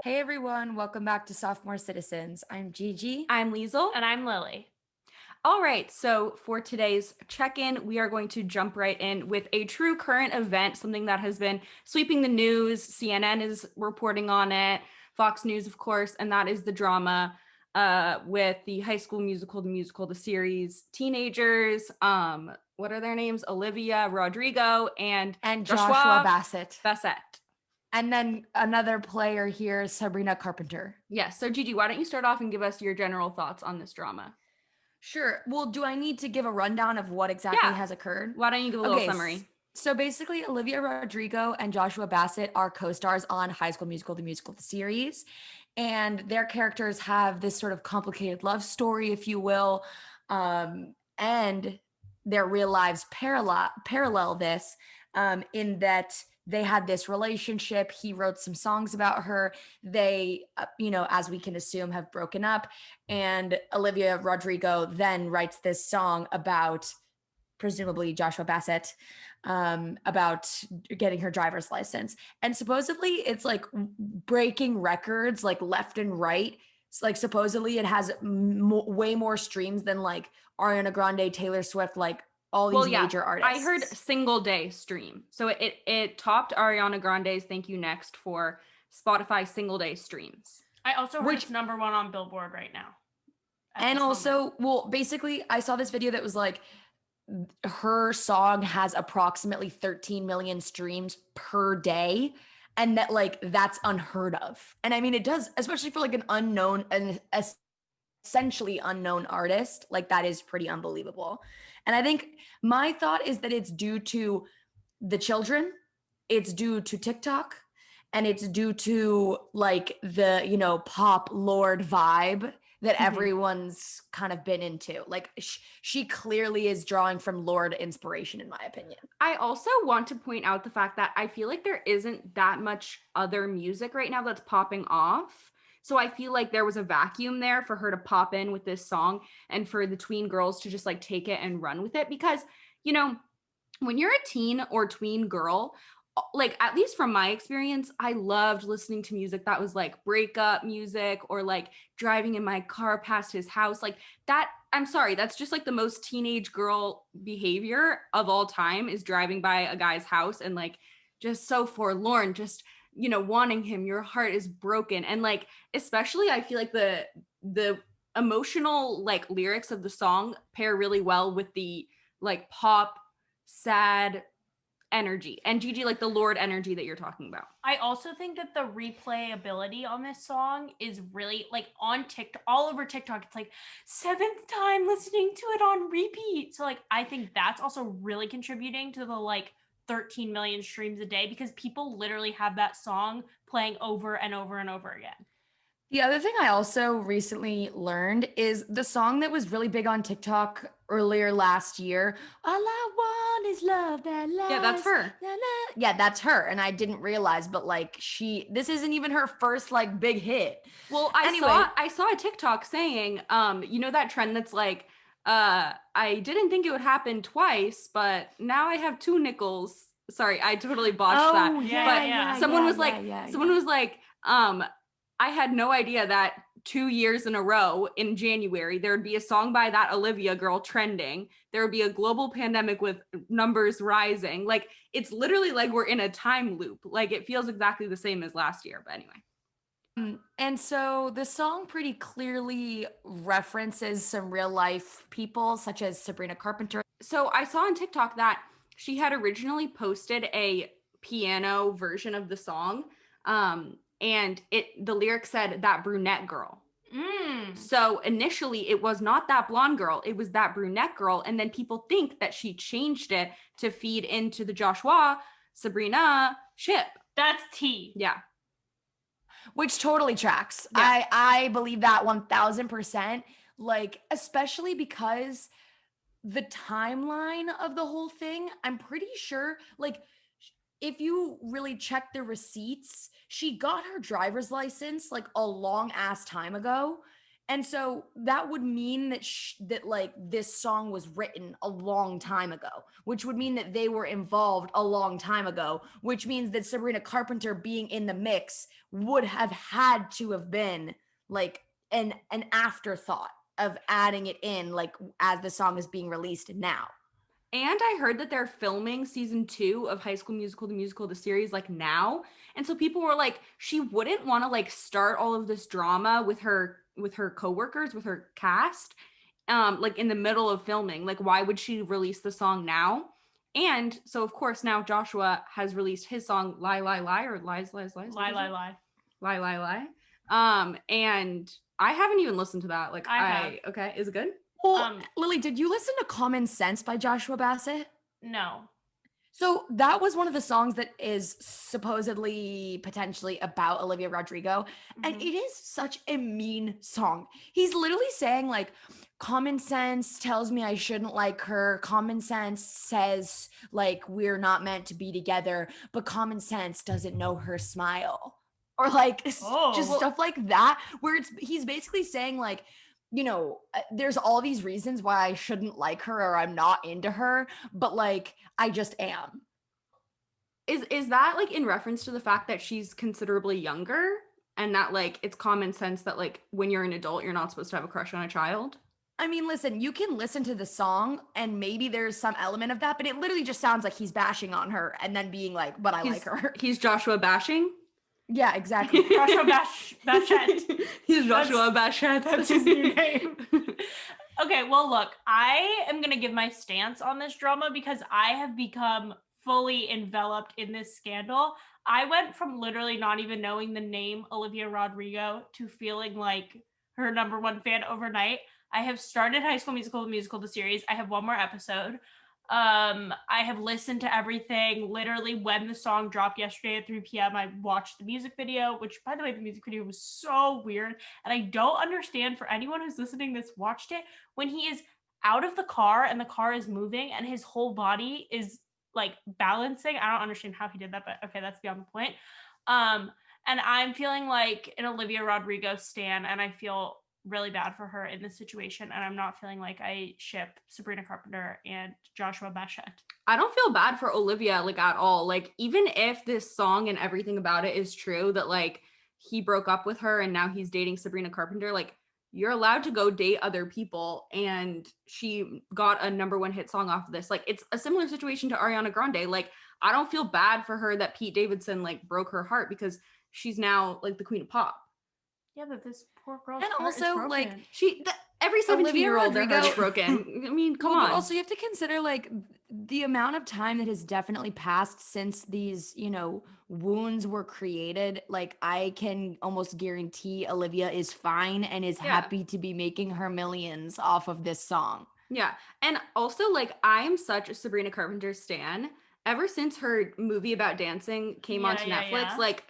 Hey everyone, welcome back to Sophomore Citizens. I'm Gigi. I'm Liesel. And I'm Lilly. All right, so for today's check-in, we are going to jump right in with a true current event, something that has been sweeping the news. CNN is reporting on it, Fox News, of course, and that is the drama with the High School Musical, the series teenagers. What are their names? Olivia Rodrigo and Joshua Bassett. Bassett. And then another player here, Sabrina Carpenter. Yes, so Gigi, why don't you start off and give us your general thoughts on this drama? Sure. Well, do I need to give a rundown of what exactly has occurred? Why don't you give a little summary? So basically, Olivia Rodrigo and Joshua Bassett are co-stars on High School Musical, the series. And their characters have this sort of complicated love story, if you will. And their real lives parallel this in that they had this relationship. He wrote some songs about her. They, as we can assume, have broken up. And Olivia Rodrigo then writes this song about presumably Joshua Bassett, about getting her driver's license. And supposedly it's like breaking records like left and right. It's like supposedly it has way more streams than like Ariana Grande, Taylor Swift, like all these major artists. I heard single day stream. So it topped Ariana Grande's Thank You Next for Spotify single day streams. I also heard it's number one on Billboard right now. And also, well, basically I saw this video that was like, her song has approximately 13 million streams per day. And that like, that's unheard of. And I mean, it does, especially for like an essentially unknown artist, like that is pretty unbelievable. And I think my thought is that it's due to the children, it's due to TikTok, and it's due to like the, pop lord vibe that everyone's kind of been into. Like she clearly is drawing from Lorde inspiration, in my opinion. I also want to point out the fact that I feel like there isn't that much other music right now that's popping off. So I feel like there was a vacuum there for her to pop in with this song and for the tween girls to just like take it and run with it. Because, when you're a teen or tween girl, like at least from my experience, I loved listening to music that was like breakup music or like driving in my car past his house. Like that, I'm sorry, that's just like the most teenage girl behavior of all time, is driving by a guy's house and like just so forlorn, just wanting him. Your heart is broken. And like especially I feel like the emotional like lyrics of the song pair really well with the like pop sad energy, and Gigi, like the Lorde energy that you're talking about. I also think that the replayability on this song is really like on TikTok, all over TikTok. It's like 7th time listening to it on repeat. So like I think that's also really contributing to the like 13 million streams a day, because people literally have that song playing over and over and over again. The other thing I also recently learned is the song that was really big on TikTok earlier last year, All I Want Is Love That Lasts. Yeah, that's her. Yeah, that's her. And I didn't realize, but like this isn't even her first like big hit. Well, I saw a TikTok saying, that trend that's like, I didn't think it would happen twice, but now I have 2 nickels. Sorry, I totally botched that. Yeah, but someone was like, I had no idea that 2 years in a row in January, there would be a song by that Olivia girl trending. There would be a global pandemic with numbers rising. Like, it's literally like we're in a time loop. Like, it feels exactly the same as last year. But anyway. And so the song pretty clearly references some real life people, such as Sabrina Carpenter. So I saw on TikTok that she had originally posted a piano version of the song. And the lyric said that brunette girl. So initially it was not that blonde girl, it was that brunette girl. And then people think that she changed it to feed into the Joshua Sabrina ship. That's tea. Yeah. Which totally tracks. Yeah. I believe that 1000%. Like, especially because the timeline of the whole thing, I'm pretty sure, like, if you really check the receipts, she got her driver's license like a long ass time ago. And so that would mean that that like this song was written a long time ago, which would mean that they were involved a long time ago, which means that Sabrina Carpenter being in the mix would have had to have been like an afterthought of adding it in like as the song is being released now. And I heard that they're filming season 2 of High School Musical, the series, like now. And so people were like, she wouldn't want to like start all of this drama with her coworkers, with her cast, like in the middle of filming. Like, why would she release the song now? And so of course now Joshua has released his song Lie Lie Lie, or Lies Lies Lies. Lie, lie, lie. Lie Lie Lie. And I haven't even listened to that. Like okay, is it good? Well, Lily, did you listen to Common Sense by Joshua Bassett? No. So that was one of the songs that is supposedly potentially about Olivia Rodrigo. And it is such a mean song. He's literally saying like, common sense tells me I shouldn't like her. Common sense says like, we're not meant to be together, but common sense doesn't know her smile. Or like just stuff like that, where he's basically saying like, you know, there's all these reasons why I shouldn't like her or I'm not into her, but like I just am. Is that like in reference to the fact that she's considerably younger and that like it's common sense that like when you're an adult you're not supposed to have a crush on a child? I mean, listen, you can listen to the song and maybe there's some element of that, but it literally just sounds like he's bashing on her and then being like, but I like her. He's Joshua bashing? Yeah, exactly. Joshua Bassett. He's Joshua Bassett. That's his new name. Okay, well, look, I am going to give my stance on this drama because I have become fully enveloped in this scandal. I went from literally not even knowing the name Olivia Rodrigo to feeling like her number one fan overnight. I have started High School Musical, the series. I have one more episode. I have listened to everything. Literally, when the song dropped yesterday at 3 p.m., I watched the music video, which, by the way, the music video was so weird. And I don't understand, for anyone who's listening that's watched it, when he is out of the car and the car is moving and his whole body is like balancing. I don't understand how he did that, but okay, that's beyond the point. And I'm feeling like an Olivia Rodrigo stan, and I feel really bad for her in this situation, and I'm not feeling like I ship Sabrina Carpenter and Joshua Bassett. I don't feel bad for Olivia like at all. Like even if this song and everything about it is true, that like he broke up with her and now he's dating Sabrina Carpenter, like you're allowed to go date other people, and she got a number one hit song off of this. Like it's a similar situation to Ariana Grande. Like I don't feel bad for her that Pete Davidson like broke her heart, because she's now like the queen of pop. Yeah, but this poor girl. And also, like, every 17-year-old their heart's broken. I mean, come on. But also, you have to consider like the amount of time that has definitely passed since these, you know, wounds were created. Like, I can almost guarantee Olivia is fine and is happy to be making her millions off of this song. Yeah, and also, like, I'm such a Sabrina Carpenter stan. Ever since her movie about dancing came onto Netflix, like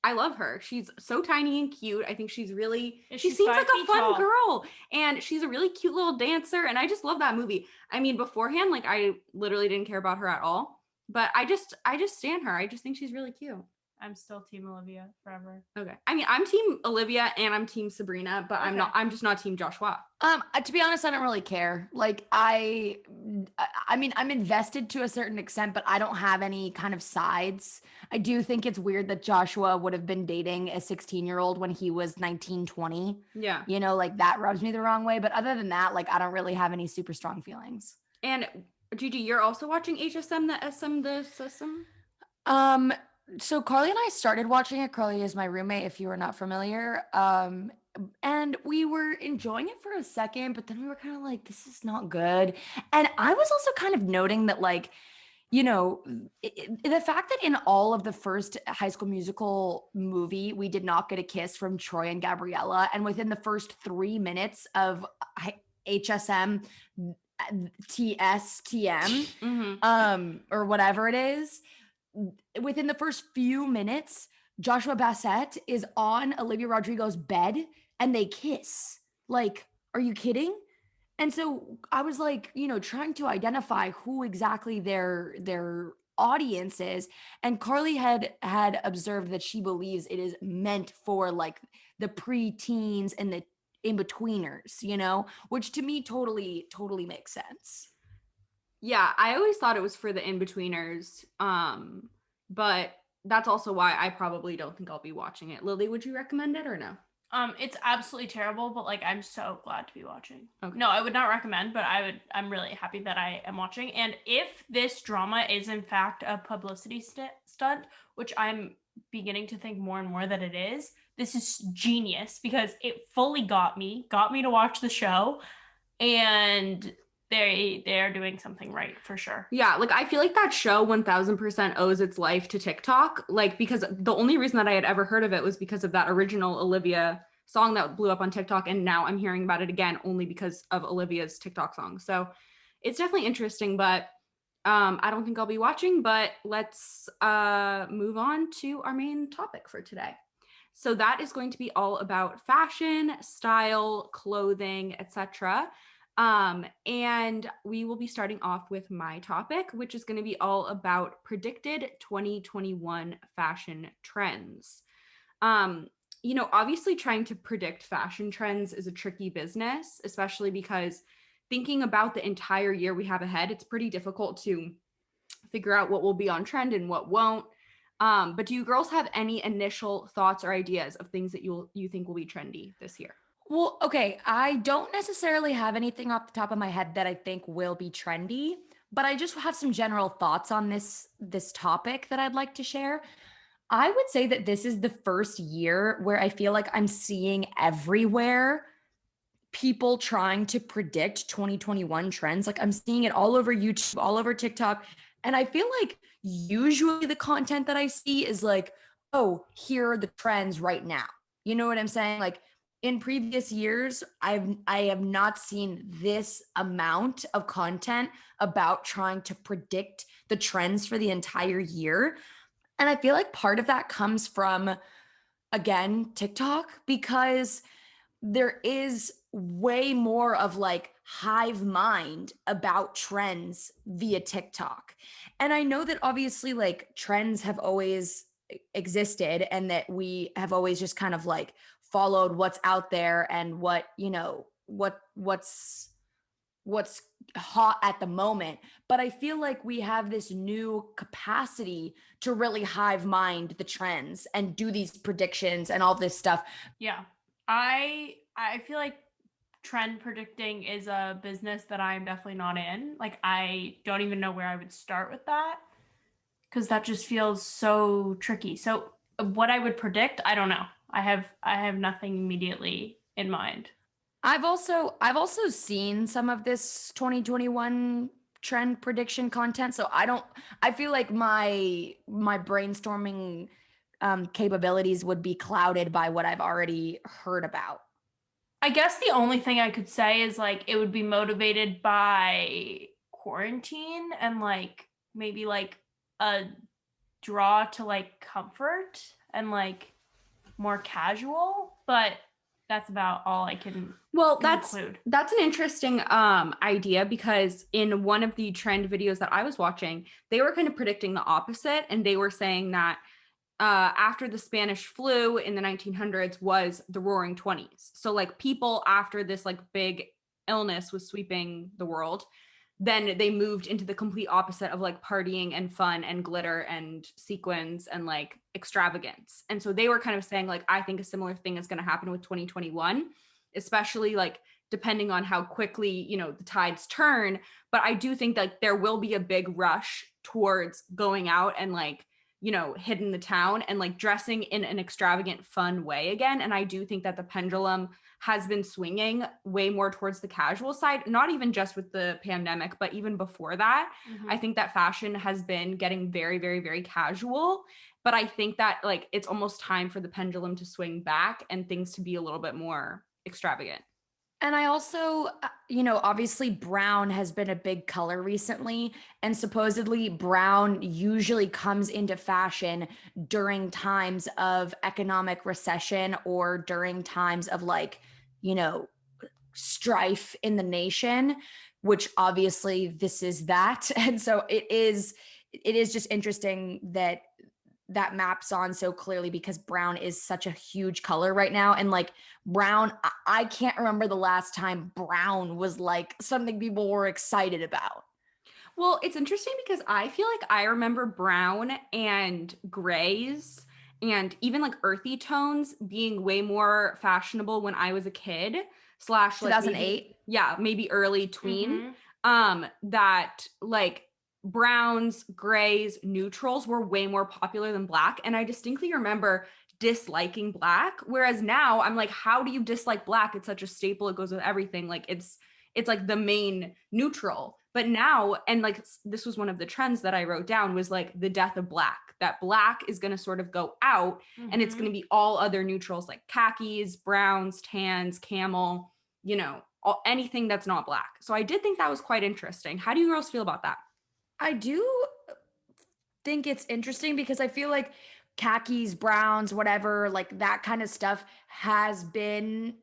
I love her. She's so tiny and cute. I think she seems like a fun girl, and she's a really cute little dancer. And I just love that movie. I mean, beforehand, like I literally didn't care about her at all, but I just stan her. I just think she's really cute. I'm still team Olivia forever. Okay. I mean, I'm team Olivia and I'm team Sabrina, but I'm just not team Joshua. To be honest, I don't really care. Like I mean, I'm invested to a certain extent, but I don't have any kind of sides. I do think it's weird that Joshua would have been dating a 16-year-old when he was 19, 20. Yeah. You know, like that rubs me the wrong way. But other than that, like I don't really have any super strong feelings. And Gigi, you're also watching HSM, the system? So Carly and I started watching it. Carly is my roommate, if you are not familiar. And we were enjoying it for a second, but then we were kind of like, this is not good. And I was also kind of noting that, like, you know, the fact that in all of the first High School Musical movie, we did not get a kiss from Troy and Gabriella. And within the first 3 minutes of HSM, TSTM, or whatever it is, within the first few minutes, Joshua Bassett is on Olivia Rodrigo's bed and they kiss. Like, are you kidding? And so I was like, you know, trying to identify who exactly their audience is. And Carly had observed that she believes it is meant for like the pre-teens and the in-betweeners, which to me totally makes sense. Yeah, I always thought it was for the in-betweeners. But that's also why I probably don't think I'll be watching it. Lily, would you recommend it or no? It's absolutely terrible, but like I'm so glad to be watching. Okay. No, I would not recommend, but I'm really happy that I am watching. And if this drama is in fact a publicity stunt, which I'm beginning to think more and more that it is, this is genius because it fully got me to watch the show, and they are doing something right for sure. Yeah, like I feel like that show 1000% owes its life to TikTok. Like, because the only reason that I had ever heard of it was because of that original Olivia song that blew up on TikTok. And now I'm hearing about it again only because of Olivia's TikTok song. So it's definitely interesting, but I don't think I'll be watching. But let's move on to our main topic for today. So that is going to be all about fashion, style, clothing, etc. And we will be starting off with my topic, which is going to be all about predicted 2021 fashion trends. Obviously trying to predict fashion trends is a tricky business, especially because thinking about the entire year we have ahead, it's pretty difficult to figure out what will be on trend and what won't. But do you girls have any initial thoughts or ideas of things that you think will be trendy this year? Well, okay, I don't necessarily have anything off the top of my head that I think will be trendy, but I just have some general thoughts on this topic that I'd like to share. I would say that this is the first year where I feel like I'm seeing everywhere people trying to predict 2021 trends. Like I'm seeing it all over YouTube, all over TikTok, and I feel like usually the content that I see is like, "Oh, here are the trends right now." You know what I'm saying? Like in previous years, I have not seen this amount of content about trying to predict the trends for the entire year. And I feel like part of that comes from, again, TikTok, because there is way more of like hive mind about trends via TikTok. And I know that obviously like trends have always existed and that we have always just kind of like followed what's out there and what's hot at the moment. But I feel like we have this new capacity to really hive mind the trends and do these predictions and all this stuff. Yeah. I feel like trend predicting is a business that I'm definitely not in. Like I don't even know where I would start with that because that just feels so tricky. So what I would predict, I don't know. I have nothing immediately in mind. I've also seen some of this 2021 trend prediction content. So I feel like my brainstorming capabilities would be clouded by what I've already heard about. I guess the only thing I could say is like it would be motivated by quarantine and like maybe like a draw to like comfort and like more casual, but that's about all I can conclude. That's an interesting idea, because in one of the trend videos that I was watching, they were kind of predicting the opposite, and they were saying that after the Spanish flu in the 1900s was the Roaring 20s. So like people after this like big illness was sweeping the world, then they moved into the complete opposite of like partying and fun and glitter and sequins and like extravagance. And so they were kind of saying like, I think a similar thing is going to happen with 2021, especially like depending on how quickly, the tides turn. But I do think that there will be a big rush towards going out and like, hitting the town and like dressing in an extravagant, fun way again. And I do think that the pendulum has been swinging way more towards the casual side, not even just with the pandemic, but even before that. Mm-hmm. I think that fashion has been getting very, very, very casual. But I think that like it's almost time for the pendulum to swing back and things to be a little bit more extravagant. And I also, obviously brown has been a big color recently, and supposedly brown usually comes into fashion during times of economic recession or during times of like, strife in the nation, which obviously this is that. And so it is just interesting that that maps on so clearly because brown is such a huge color right now. And like brown, I can't remember the last time brown was like something people were excited about. Well, it's interesting because I feel like I remember brown and grays and even like earthy tones being way more fashionable when I was a kid, slash like maybe, 2008. yeah, maybe early tween. Mhm. That like browns, grays, neutrals were way more popular than black. And I distinctly remember disliking black. Whereas now I'm like, how do you dislike black? It's such a staple, it goes with everything. Like it's like the main neutral. But now, and like this was one of the trends that I wrote down, was like the death of black, that black is going to sort of go out and it's going to be all other neutrals like khakis, browns, tans, camel, you know, anything that's not black. So I did think that was quite interesting. How do you girls feel about that? I do think it's interesting because I feel like khakis, browns, whatever, like that kind of stuff has been,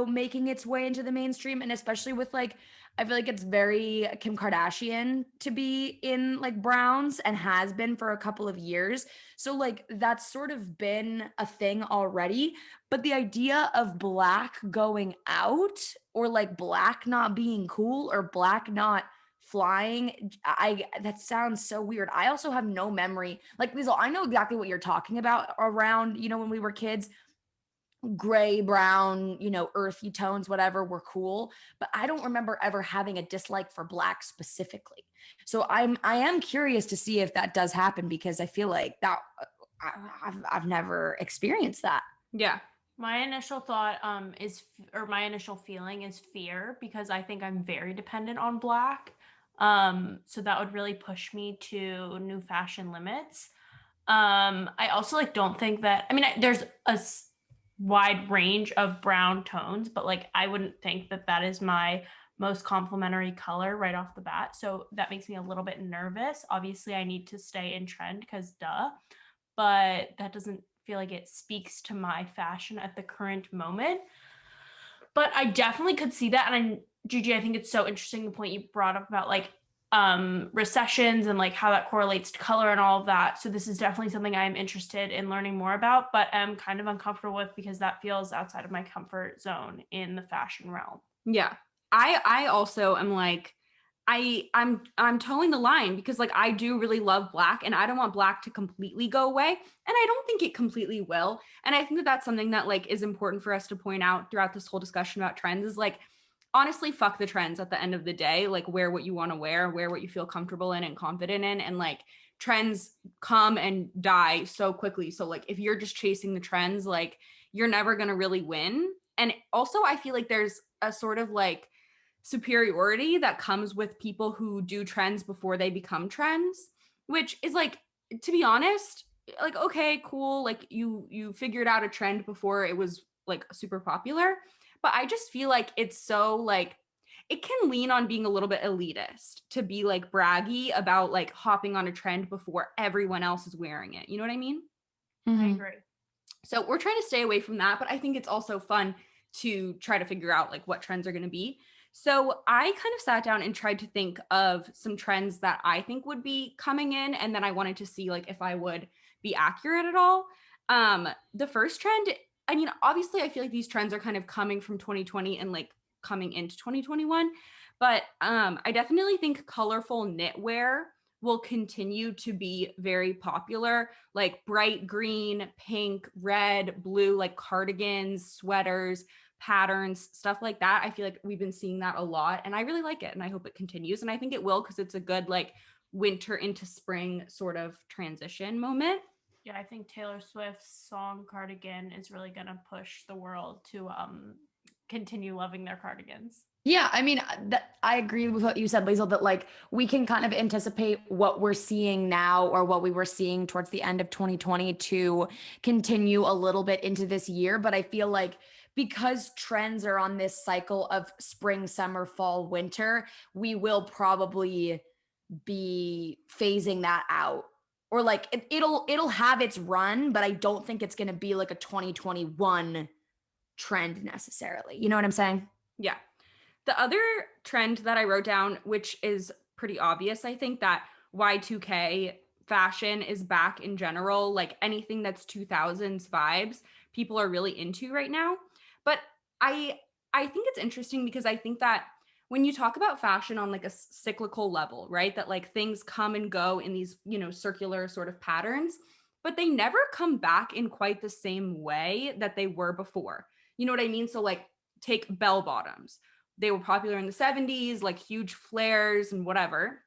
making its way into the mainstream. And especially with like, I feel like it's very Kim Kardashian to be in like browns and has been for a couple of years. So, like, that's sort of been a thing already. But the idea of black going out or like black not being cool or black not flying, I that sounds so weird. I also have no memory. Like Liesel, I know exactly what you're talking about around, when we were kids, gray, brown, earthy tones, whatever were cool, but I don't remember ever having a dislike for black specifically. So I am curious to see if that does happen because I feel like that I've never experienced that. Yeah. My initial thought my initial feeling is fear because I think I'm very dependent on black. So that would really push me to new fashion limits. I also like don't think that, I mean, there's a wide range of brown tones, but like I wouldn't think that that is my most complementary color right off the bat. So that makes me a little bit nervous. Obviously, I need to stay in trend because duh, but that doesn't feel like it speaks to my fashion at the current moment. But I definitely could see that. And Gigi, I think it's so interesting the point you brought up about like recessions and like how that correlates to color and all of that. So this is definitely something I'm interested in learning more about, but I'm kind of uncomfortable with because that feels outside of my comfort zone in the fashion realm. Yeah. I also am like, I'm towing the line because like I do really love black and I don't want black to completely go away, and I don't think it completely will. And I think that that's something that like is important for us to point out throughout this whole discussion about trends is like, honestly, fuck the trends at the end of the day. Like wear what you want to wear what you feel comfortable in and confident in, and like trends come and die so quickly. So like if you're just chasing the trends, like you're never going to really win. And also I feel like there's a sort of like superiority that comes with people who do trends before they become trends, which is like, to be honest, like okay, cool, like you figured out a trend before it was like super popular, but I just feel like it's so like it can lean on being a little bit elitist to be like braggy about like hopping on a trend before everyone else is wearing it. You know what I mean? I agree. So we're trying to stay away from that, but I think it's also fun to try to figure out like what trends are going to be. So I kind of sat down and tried to think of some trends that I think would be coming in, and then I wanted to see like if I would be accurate at all. The first trend, I mean, obviously I feel like these trends are kind of coming from 2020 and like coming into 2021, but I definitely think colorful knitwear will continue to be very popular, like bright green, pink, red, blue, like cardigans, sweaters, patterns, stuff like that. I feel like we've been seeing that a lot and I really like it and I hope it continues. And I think it will because it's a good like winter into spring sort of transition moment. Yeah, I think Taylor Swift's song Cardigan is really going to push the world to continue loving their cardigans. Yeah, I mean, I agree with what you said, Liesel, that like we can kind of anticipate what we're seeing now or what we were seeing towards the end of 2020 to continue a little bit into this year. But I feel like because trends are on this cycle of spring, summer, fall, winter, we will probably be phasing that out. Or like it'll have its run, but I don't think it's going to be like a 2021 trend necessarily. You know what I'm saying? Yeah. The other trend that I wrote down, which is pretty obvious, I think that Y2K fashion is back in general. Like anything that's 2000s vibes, people are really into right now. But I think it's interesting because I think that when you talk about fashion on like a cyclical level, right? That like things come and go in these, circular sort of patterns, but they never come back in quite the same way that they were before. You know what I mean? So like take bell bottoms. They were popular in the 70s, like huge flares and whatever.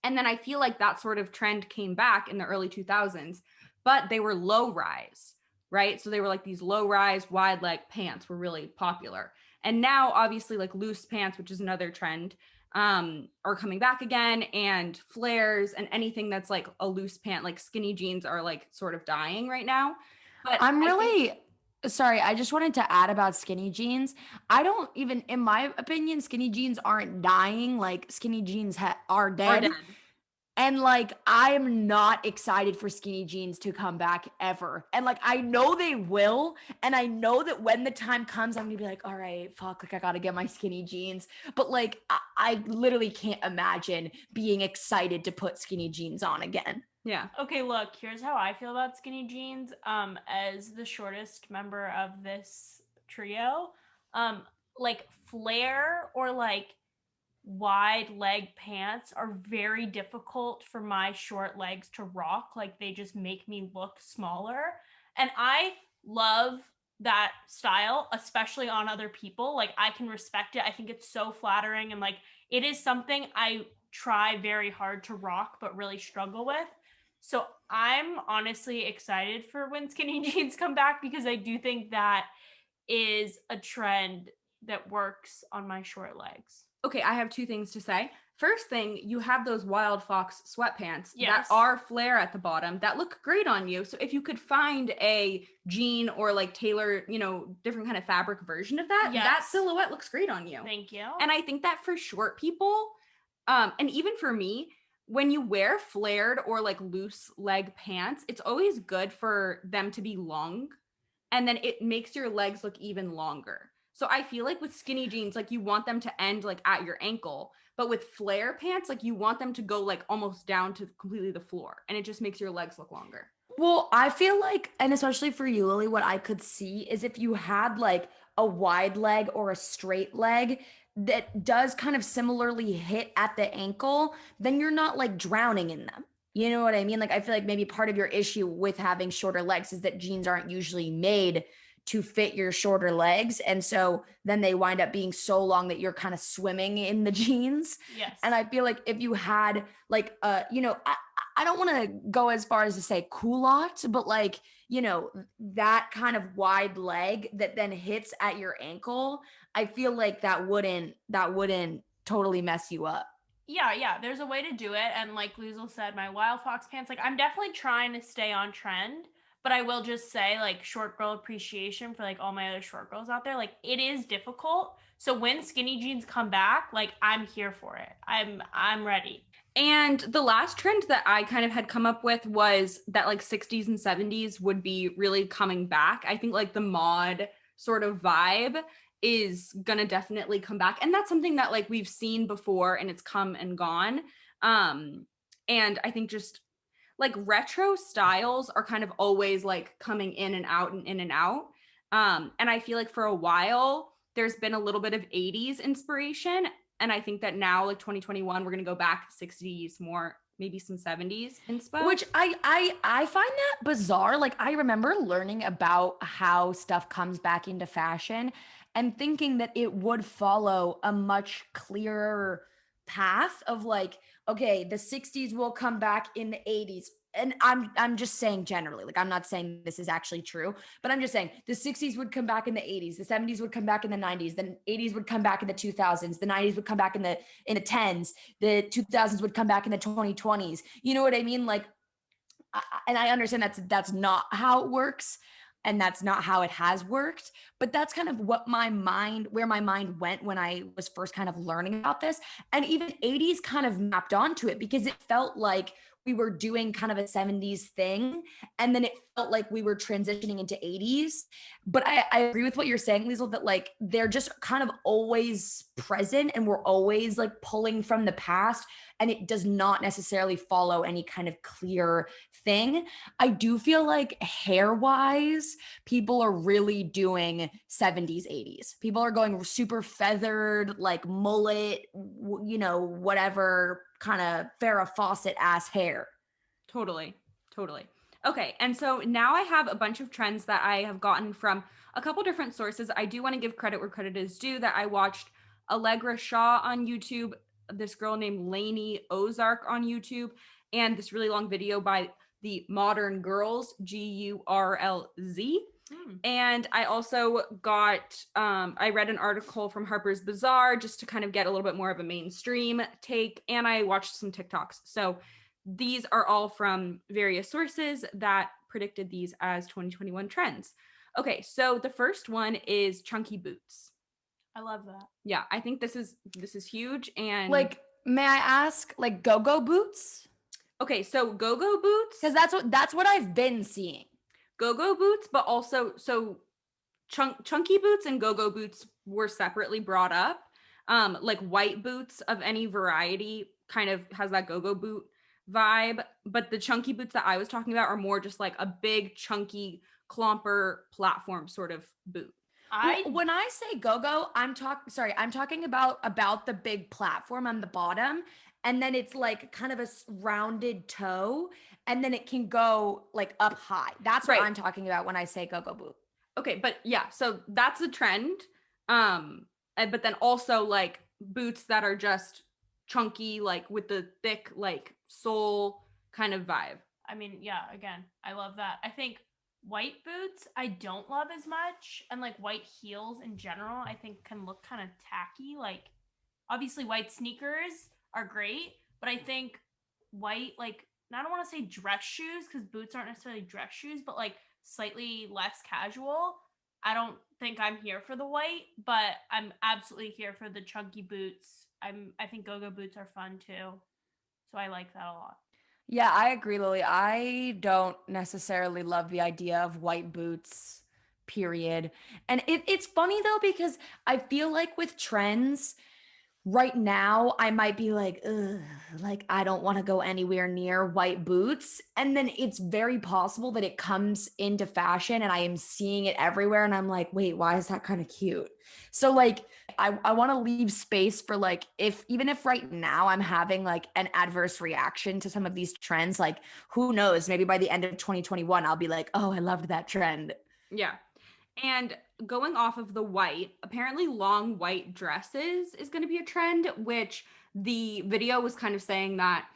And then I feel like that sort of trend came back in the early 2000s, but they were low rise, right? So they were like these low rise, wide leg pants were really popular. And now, obviously, like loose pants, which is another trend, are coming back again, and flares and anything that's like a loose pant, like skinny jeans, are like sort of dying right now. But I'm I think, really sorry. I just wanted to add about skinny jeans. I don't even, in my opinion, skinny jeans aren't dying. Like skinny jeans are are dead. dead. And like, I'm not excited for skinny jeans to come back ever. And like, I know they will. And I know that when the time comes, I'm gonna be like, all right, fuck, like I gotta get my skinny jeans. But like, I literally can't imagine being excited to put skinny jeans on again. Yeah. Okay, look, here's how I feel about skinny jeans. As the shortest member of this trio, like flare or like wide leg pants are very difficult for my short legs to rock. Like they just make me look smaller. And I love that style, especially on other people. Like I can respect it. I think it's so flattering and like it is something I try very hard to rock but really struggle with. So I'm honestly excited for when skinny jeans come back because I do think that is a trend that works on my short legs. Okay, I have two things to say. First thing, you have those Wild Fox sweatpants that Yes. are flare at the bottom that look great on you. So if you could find a jean or like tailor, different kind of fabric version of that, that Yes. silhouette looks great on you. Thank you. And I think that for short people, and even for me, when you wear flared or like loose leg pants, it's always good for them to be long, and then it makes your legs look even longer. So I feel like with skinny jeans, like you want them to end like at your ankle, but with flare pants, like you want them to go like almost down to completely the floor, and it just makes your legs look longer. Well, I feel like, and especially for you, Lily, what I could see is if you had like a wide leg or a straight leg that does kind of similarly hit at the ankle, then you're not like drowning in them. You know what I mean? Like, I feel like maybe part of your issue with having shorter legs is that jeans aren't usually made to fit your shorter legs. And so then they wind up being so long that you're kind of swimming in the jeans. Yes. And I feel like if you had like, I don't want to go as far as to say culotte, but like, that kind of wide leg that then hits at your ankle, I feel like that wouldn't totally mess you up. Yeah, there's a way to do it. And like Liesel said, my Wild Fox pants, like I'm definitely trying to stay on trend, but I will just say like short girl appreciation for like all my other short girls out there. Like it is difficult. So when skinny jeans come back, like I'm here for it. I'm ready. And the last trend that I kind of had come up with was that like 60s and 70s would be really coming back. I think like the mod sort of vibe is gonna definitely come back. And that's something that like we've seen before and it's come and gone. And I think just like retro styles are kind of always like coming in and out and in and out. And I feel like for a while, there's been a little bit of 80s inspiration. And I think that now, like 2021, we're gonna go back 60s more, maybe some 70s inspo. Which I find that bizarre. Like I remember learning about how stuff comes back into fashion and thinking that it would follow a much clearer path of like, okay, the 60s will come back in the 80s. And I'm just saying generally, like I'm not saying this is actually true, but I'm just saying the 60s would come back in the 80s, the 70s would come back in the 90s, the 80s would come back in the 2000s, the 90s would come back in the 10s, the 2000s would come back in the 2020s. You know what I mean? Like, and I understand that's not how it works, and that's not how it has worked, but that's kind of where my mind went when I was first kind of learning about this. And even 80s kind of mapped onto it because it felt like we were doing kind of a 70s thing, and then it felt like we were transitioning into 80s. But I agree with what you're saying, Liesel, that like they're just kind of always present and we're always like pulling from the past, and it does not necessarily follow any kind of clear thing. I do feel like hair wise, people are really doing 70s, 80s. People are going super feathered, like mullet, whatever kind of Farrah Fawcett ass hair. Totally. Okay, and so now I have a bunch of trends that I have gotten from a couple different sources. I do want to give credit where credit is due, that I watched Allegra Shaw on YouTube, this girl named Lainey Ozark on YouTube, and this really long video by the Modern Girls, Gurlz. And I also got, I read an article from Harper's Bazaar just to kind of get a little bit more of a mainstream take, and I watched some TikToks. So these are all from various sources that predicted these as 2021 trends. Okay, so the first one is chunky boots. I love that. Yeah, I think this is huge. And like, may I ask, like go-go boots? Okay, so go-go boots, because that's what I've been seeing. Go-go boots, but also so chunky boots and go-go boots were separately brought up. Like white boots of any variety kind of has that go-go boot vibe, but the chunky boots that I was talking about are more just like a big chunky clomper platform sort of boot. When I say go-go, I'm talking about the big platform on the bottom, and then it's like kind of a rounded toe, and then it can go like up high. That's what I'm talking about when I say go-go boot. Okay, but yeah, so that's a trend. But then also like boots that are just chunky, like with the thick like sole kind of vibe. I mean, yeah, again, I love that. I think white boots I don't love as much, and like white heels in general I think can look kind of tacky. Like obviously white sneakers are great, but I think white, like, I don't want to say dress shoes because boots aren't necessarily dress shoes, but like slightly less casual. I don't think I'm here for the white, but I'm absolutely here for the chunky boots. I think go-go boots are fun too. So I like that a lot. Yeah, I agree, Lily. I don't necessarily love the idea of white boots, period. And it's funny though, because I feel like with trends, right now I might be like, ugh, like I don't want to go anywhere near white boots. And then it's very possible that it comes into fashion and I am seeing it everywhere. And I'm like, wait, why is that kind of cute? So like, I want to leave space for like, even if right now I'm having like an adverse reaction to some of these trends, like who knows, maybe by the end of 2021, I'll be like, oh, I loved that trend. Yeah. And going off of the white, apparently long white dresses is going to be a trend, which the video was kind of saying that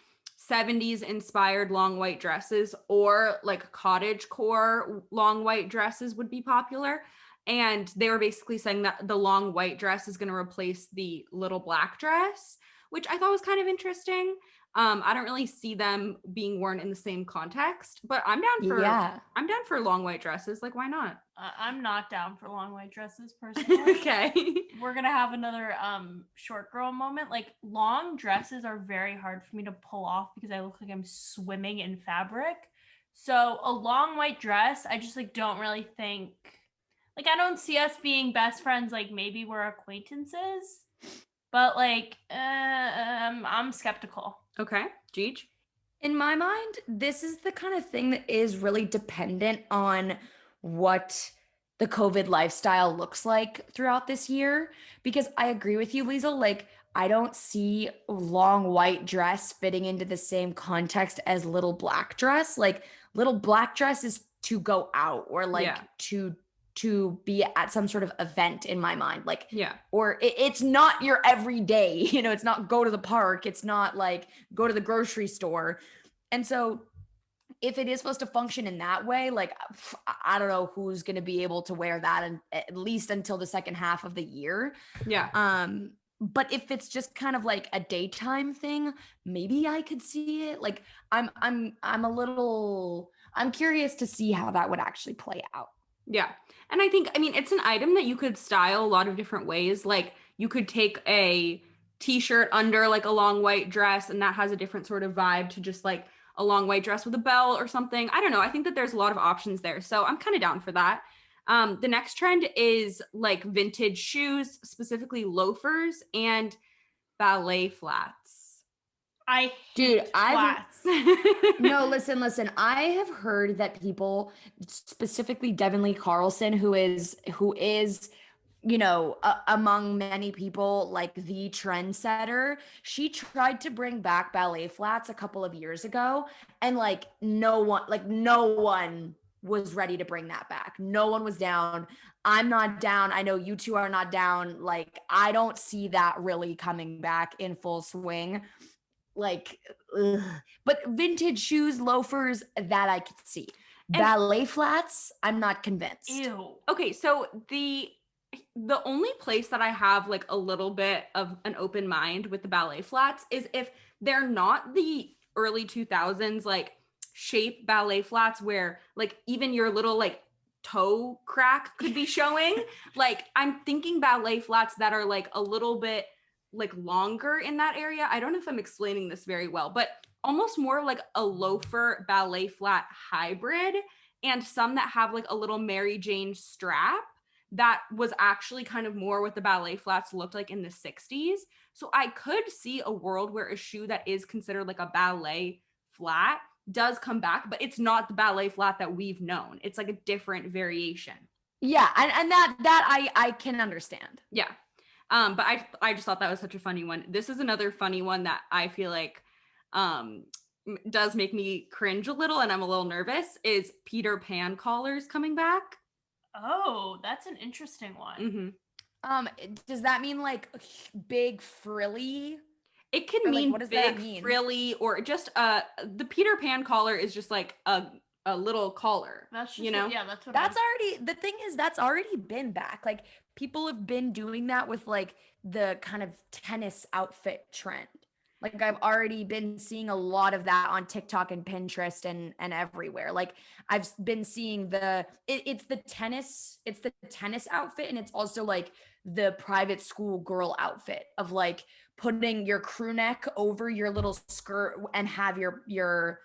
70s inspired long white dresses or like cottage core long white dresses would be popular. And they were basically saying that the long white dress is going to replace the little black dress, which I thought was kind of interesting. I don't really see them being worn in the same context, but I'm down for long white dresses. Like, why not? I'm not down for long white dresses personally. Okay. We're gonna have another short girl moment. Like long dresses are very hard for me to pull off because I look like I'm swimming in fabric. So a long white dress, I just like don't really think, like I don't see us being best friends. Like maybe we're acquaintances, but like I'm skeptical. Okay, Gigi? In my mind, this is the kind of thing that is really dependent on what the COVID lifestyle looks like throughout this year. Because I agree with you, Liesel, like I don't see long white dress fitting into the same context as little black dress. Like little black dress is to go out or like to be at some sort of event in my mind. Like, or it's not your everyday, it's not go to the park. It's not like go to the grocery store. And so if it is supposed to function in that way, like, I don't know who's going to be able to wear that and at least until the second half of the year. Yeah. But if it's just kind of like a daytime thing, maybe I could see it. Like I'm curious to see how that would actually play out. Yeah. And I think, it's an item that you could style a lot of different ways. Like you could take a t-shirt under like a long white dress and that has a different sort of vibe to just like a long white dress with a bell or something. I don't know. I think that there's a lot of options there. So I'm kind of down for that. The next trend is like vintage shoes, specifically loafers and ballet flats. I Dude, hate I've flats. no, listen. I have heard that people, specifically Devin Lee Carlson, who is, among many people, like the trendsetter. She tried to bring back ballet flats a couple of years ago, and no one was ready to bring that back. No one was down. I'm not down. I know you two are not down. Like, I don't see that really coming back in full swing. Like, ugh. But vintage shoes, loafers, that I could see. And- Ballet flats, I'm not convinced. Ew. Okay, so the only place that I have like a little bit of an open mind with the ballet flats is if they're not the early 2000s like shape ballet flats where like even your little like toe crack could be showing. Like I'm thinking ballet flats that are like a little bit like longer in that area. I don't know if I'm explaining this very well, but almost more like a loafer ballet flat hybrid, and some that have like a little Mary Jane strap that was actually kind of more what the ballet flats looked like in the 60s. So I could see a world where a shoe that is considered like a ballet flat does come back, but it's not the ballet flat that we've known. It's like a different variation. Yeah, and that I can understand. Yeah. But I just thought that was such a funny one. This is another funny one that I feel like does make me cringe a little, and I'm a little nervous, is Peter Pan collars coming back. Oh, that's an interesting one. Mm-hmm. Does that mean like big frilly? It can Or, like, mean what does that big, mean? frilly, or just the Peter Pan collar is just like a little collar. That's just you know, yeah, that's what That's already, the thing is, that's already been back. Like, people have been doing that with like the kind of tennis outfit trend. Like, I've already been seeing a lot of that on TikTok and Pinterest and everywhere. Like, I've been seeing it's the tennis outfit, and it's also like the private school girl outfit of like putting your crew neck over your little skirt and have your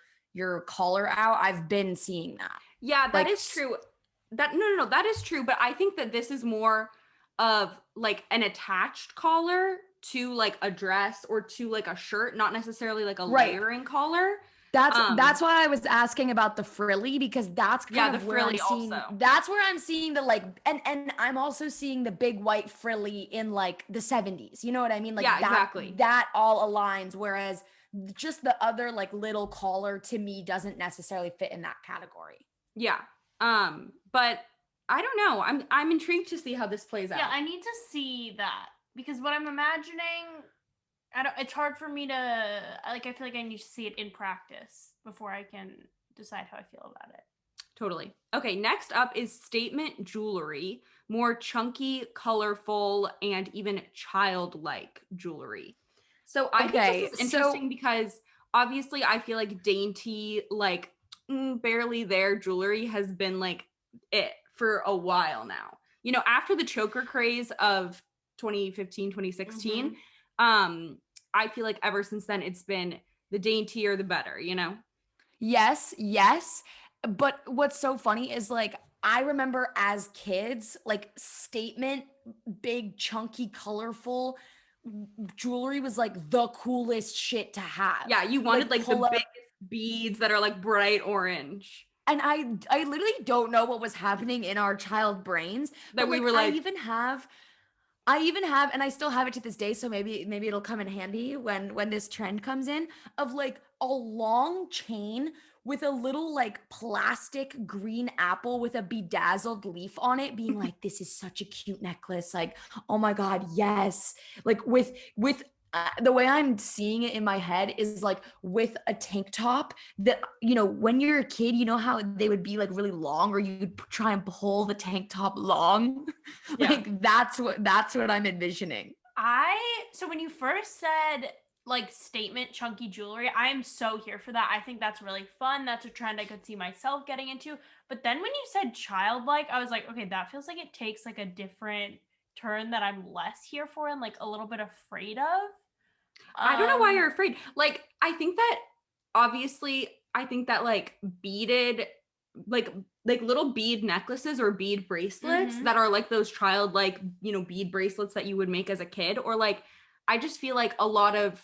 collar out. I've been seeing that. yeah, that Like, is true. That no, that is true. But I think that this is more of like an attached collar to like a dress or to like a shirt, not necessarily like a Right. layering collar. That's why I was asking about the frilly, because that's Yeah, kind the of where I'm frilly seeing also. that's where I'm seeing the like, and I'm also seeing the big white frilly in like the 70s. You know what I mean? Like, Yeah, that exactly. that all aligns, whereas just the other like little collar to me doesn't necessarily fit in that category. Yeah. But I don't know. I'm intrigued to see how this plays out. Yeah, I need to see that because what I'm imagining, it's hard for me to I feel like I need to see it in practice before I can decide how I feel about it. Totally. Okay, next up is statement jewelry, more chunky, colorful, and even childlike jewelry. So I think Okay, this is interesting because obviously I feel like dainty, like barely there jewelry has been like it for a while now. You know, after the choker craze of 2015, 2016, I feel like ever since then it's been the daintier the better, you know? Yes. But what's so funny is like, I remember as kids, like, statement, big, chunky, colorful jewelry was like the coolest shit to have. Yeah, you wanted like the pull up- biggest beads that are like bright orange. And I literally don't know what was happening in our child brains. That But we like, were like, I even have, and I still have it to this day, so maybe it'll come in handy when this trend comes in, of like a long chain with a little like plastic green apple with a bedazzled leaf on it, being like, this is such a cute necklace. Like, oh my God, yes. Like, with the way I'm seeing it in my head is like with a tank top that, when you're a kid, you know how they would be like really long, or you'd try and pull the tank top long. Yeah. Like, that's what I'm envisioning. So when you first said like statement chunky jewelry, I am so here for that. I think that's really fun. That's a trend I could see myself getting into. But then when you said childlike, I was like, okay, that feels like it takes like a different turn that I'm less here for and like a little bit afraid of. I don't know why you're afraid. Like, I think that obviously, I think that like beaded like little bead necklaces or bead bracelets that are like those childlike, bead bracelets that you would make as a kid, or like I just feel like a lot of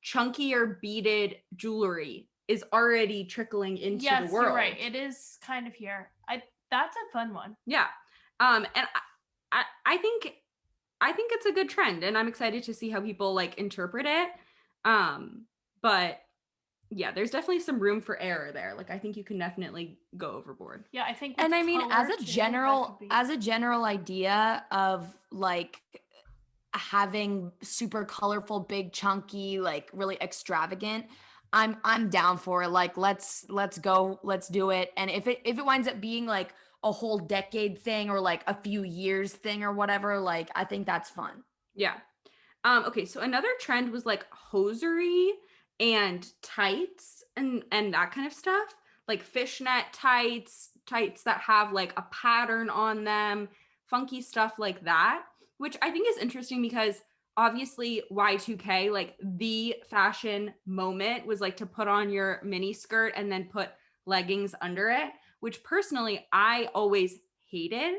chunkier beaded jewelry is already trickling into the world. You're right. It is kind of here. That's a fun one. Yeah. And I think it's a good trend, and I'm excited to see how people like interpret it. But yeah, there's definitely some room for error there. Like I think you can definitely go overboard. Yeah, I think. And I mean, as a too, general idea of like having super colorful, big, chunky, like really extravagant, I'm down for it. Like let's go, let's do it. And if it winds up being like a whole decade thing or like a few years thing or whatever, like I think that's fun. Yeah. Okay, so another trend was like hosiery and tights and that kind of stuff. Like fishnet tights that have like a pattern on them, funky stuff like that, which I think is interesting because obviously Y2K, like the fashion moment was like to put on your mini skirt and then put leggings under it, which personally I always hated.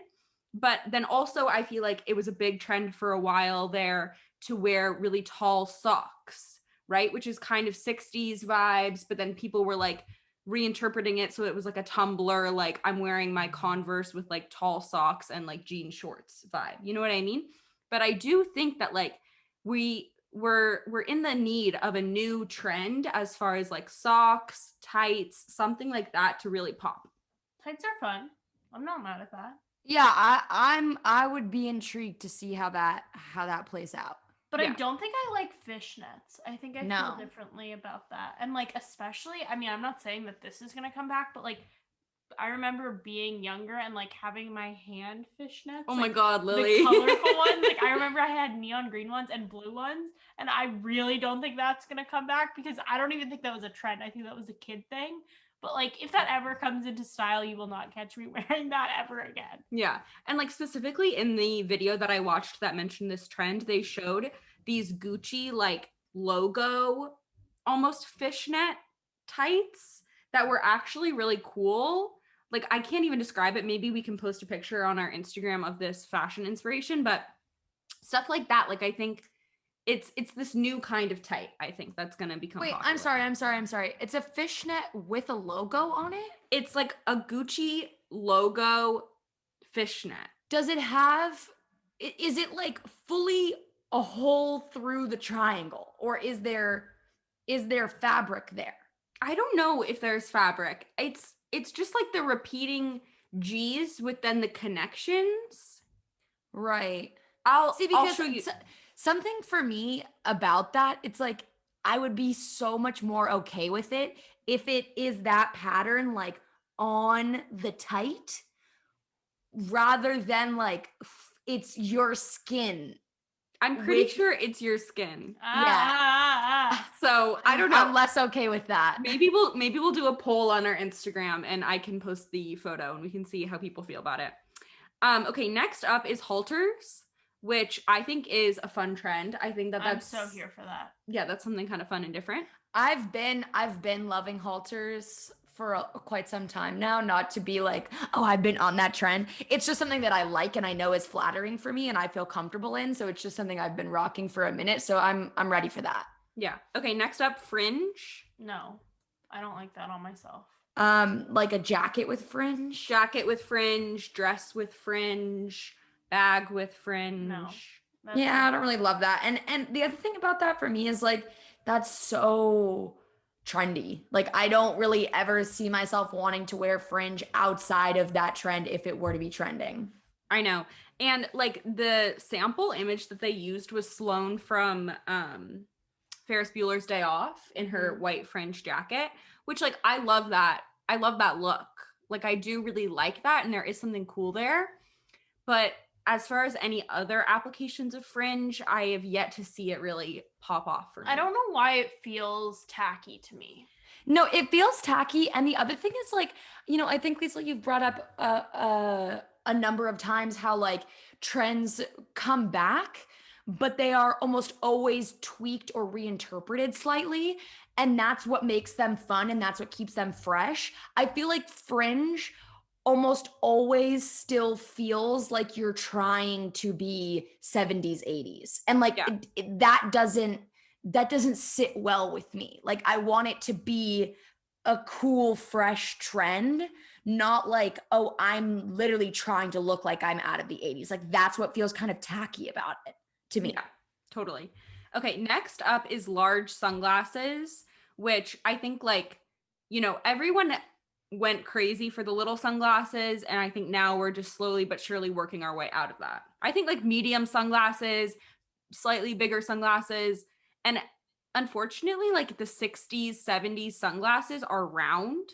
But then also I feel like it was a big trend for a while there to wear really tall socks, right? Which is kind of 60s vibes, but then people were like reinterpreting it so it was like a Tumblr, like I'm wearing my Converse with like tall socks and like jean shorts vibe. You know what I mean? But I do think that like we're in the need of a new trend as far as like socks, tights, something like that to really pop. Tights are fun. I'm not mad at that. Yeah, I would be intrigued to see how that plays out. But Yeah. I don't think I like fishnets. I think I No. feel differently about that. And like especially, I mean, I'm not saying that this is gonna come back, but like I remember being younger and like having my hand fishnets. Oh my like, God, Lily. The colorful ones. Like I remember I had neon green ones and blue ones. And I really don't think that's gonna come back because I don't even think that was a trend. I think that was a kid thing. But like if that ever comes into style, you will not catch me wearing that ever again. Yeah. And like specifically in the video that I watched that mentioned this trend, they showed these Gucci like logo, almost fishnet tights that were actually really cool. Like I can't even describe it. Maybe we can post a picture on our Instagram of this fashion inspiration, but stuff like that. Like I think it's this new kind of tight, I think that's gonna become Wait, popular. I'm sorry. It's a fishnet with a logo on it? It's like a Gucci logo fishnet. Does it have, is it like fully a hole through the triangle, or is there fabric there? I don't know if there's fabric. It's just like the repeating G's with then the connections. Right. I'll Because show you. Something for me about that, it's like I would be so much more okay with it if it is that pattern like on the tight rather than like it's your skin. I'm pretty sure it's your skin. Yeah. So I don't know. I'm less okay with that. Maybe we'll do a poll on our Instagram and I can post the photo and we can see how people feel about it. Okay, next up is halters, which I think is a fun trend. I think that's I'm so here for that. Yeah, that's something kind of fun and different. I've been loving halters for quite some time now, not to be like, oh, I've been on that trend. It's just something that I like and I know is flattering for me and I feel comfortable in. So it's just something I've been rocking for a minute. So I'm ready for that. Yeah. Okay, next up, fringe. No, I don't like that on myself. Like a jacket with fringe. Jacket with fringe, dress with fringe, bag with fringe. No. Yeah, I don't really love that. And the other thing about that for me is like that's so trendy. Like I don't really ever see myself wanting to wear fringe outside of that trend if it were to be trending. I know. And like the sample image that they used was Sloane from Ferris Bueller's Day Off in her white fringe jacket, which like I love that. I love that look. Like I do really like that and there is something cool there. But as far as any other applications of fringe, I have yet to see it really pop off for me. I don't know why it feels tacky to me. No, it feels tacky. And the other thing is like, you know, I think Liesel, you've brought up a number of times how like trends come back, but they are almost always tweaked or reinterpreted slightly. and that's what makes them fun and that's what keeps them fresh. I feel like fringe almost always still feels like you're trying to be 70s 80s, and like Yeah. that doesn't sit well with me. Like I want it to be a cool fresh trend, not like, oh, I'm literally trying to look like I'm out of the 80s. Like that's what feels kind of tacky about it to me. Yeah, totally. Okay, next up is large sunglasses, which I think like, everyone went crazy for the little sunglasses, and I think now we're just slowly but surely working our way out of that. I think like medium sunglasses, slightly bigger sunglasses, and unfortunately like the 60s, 70s sunglasses are round,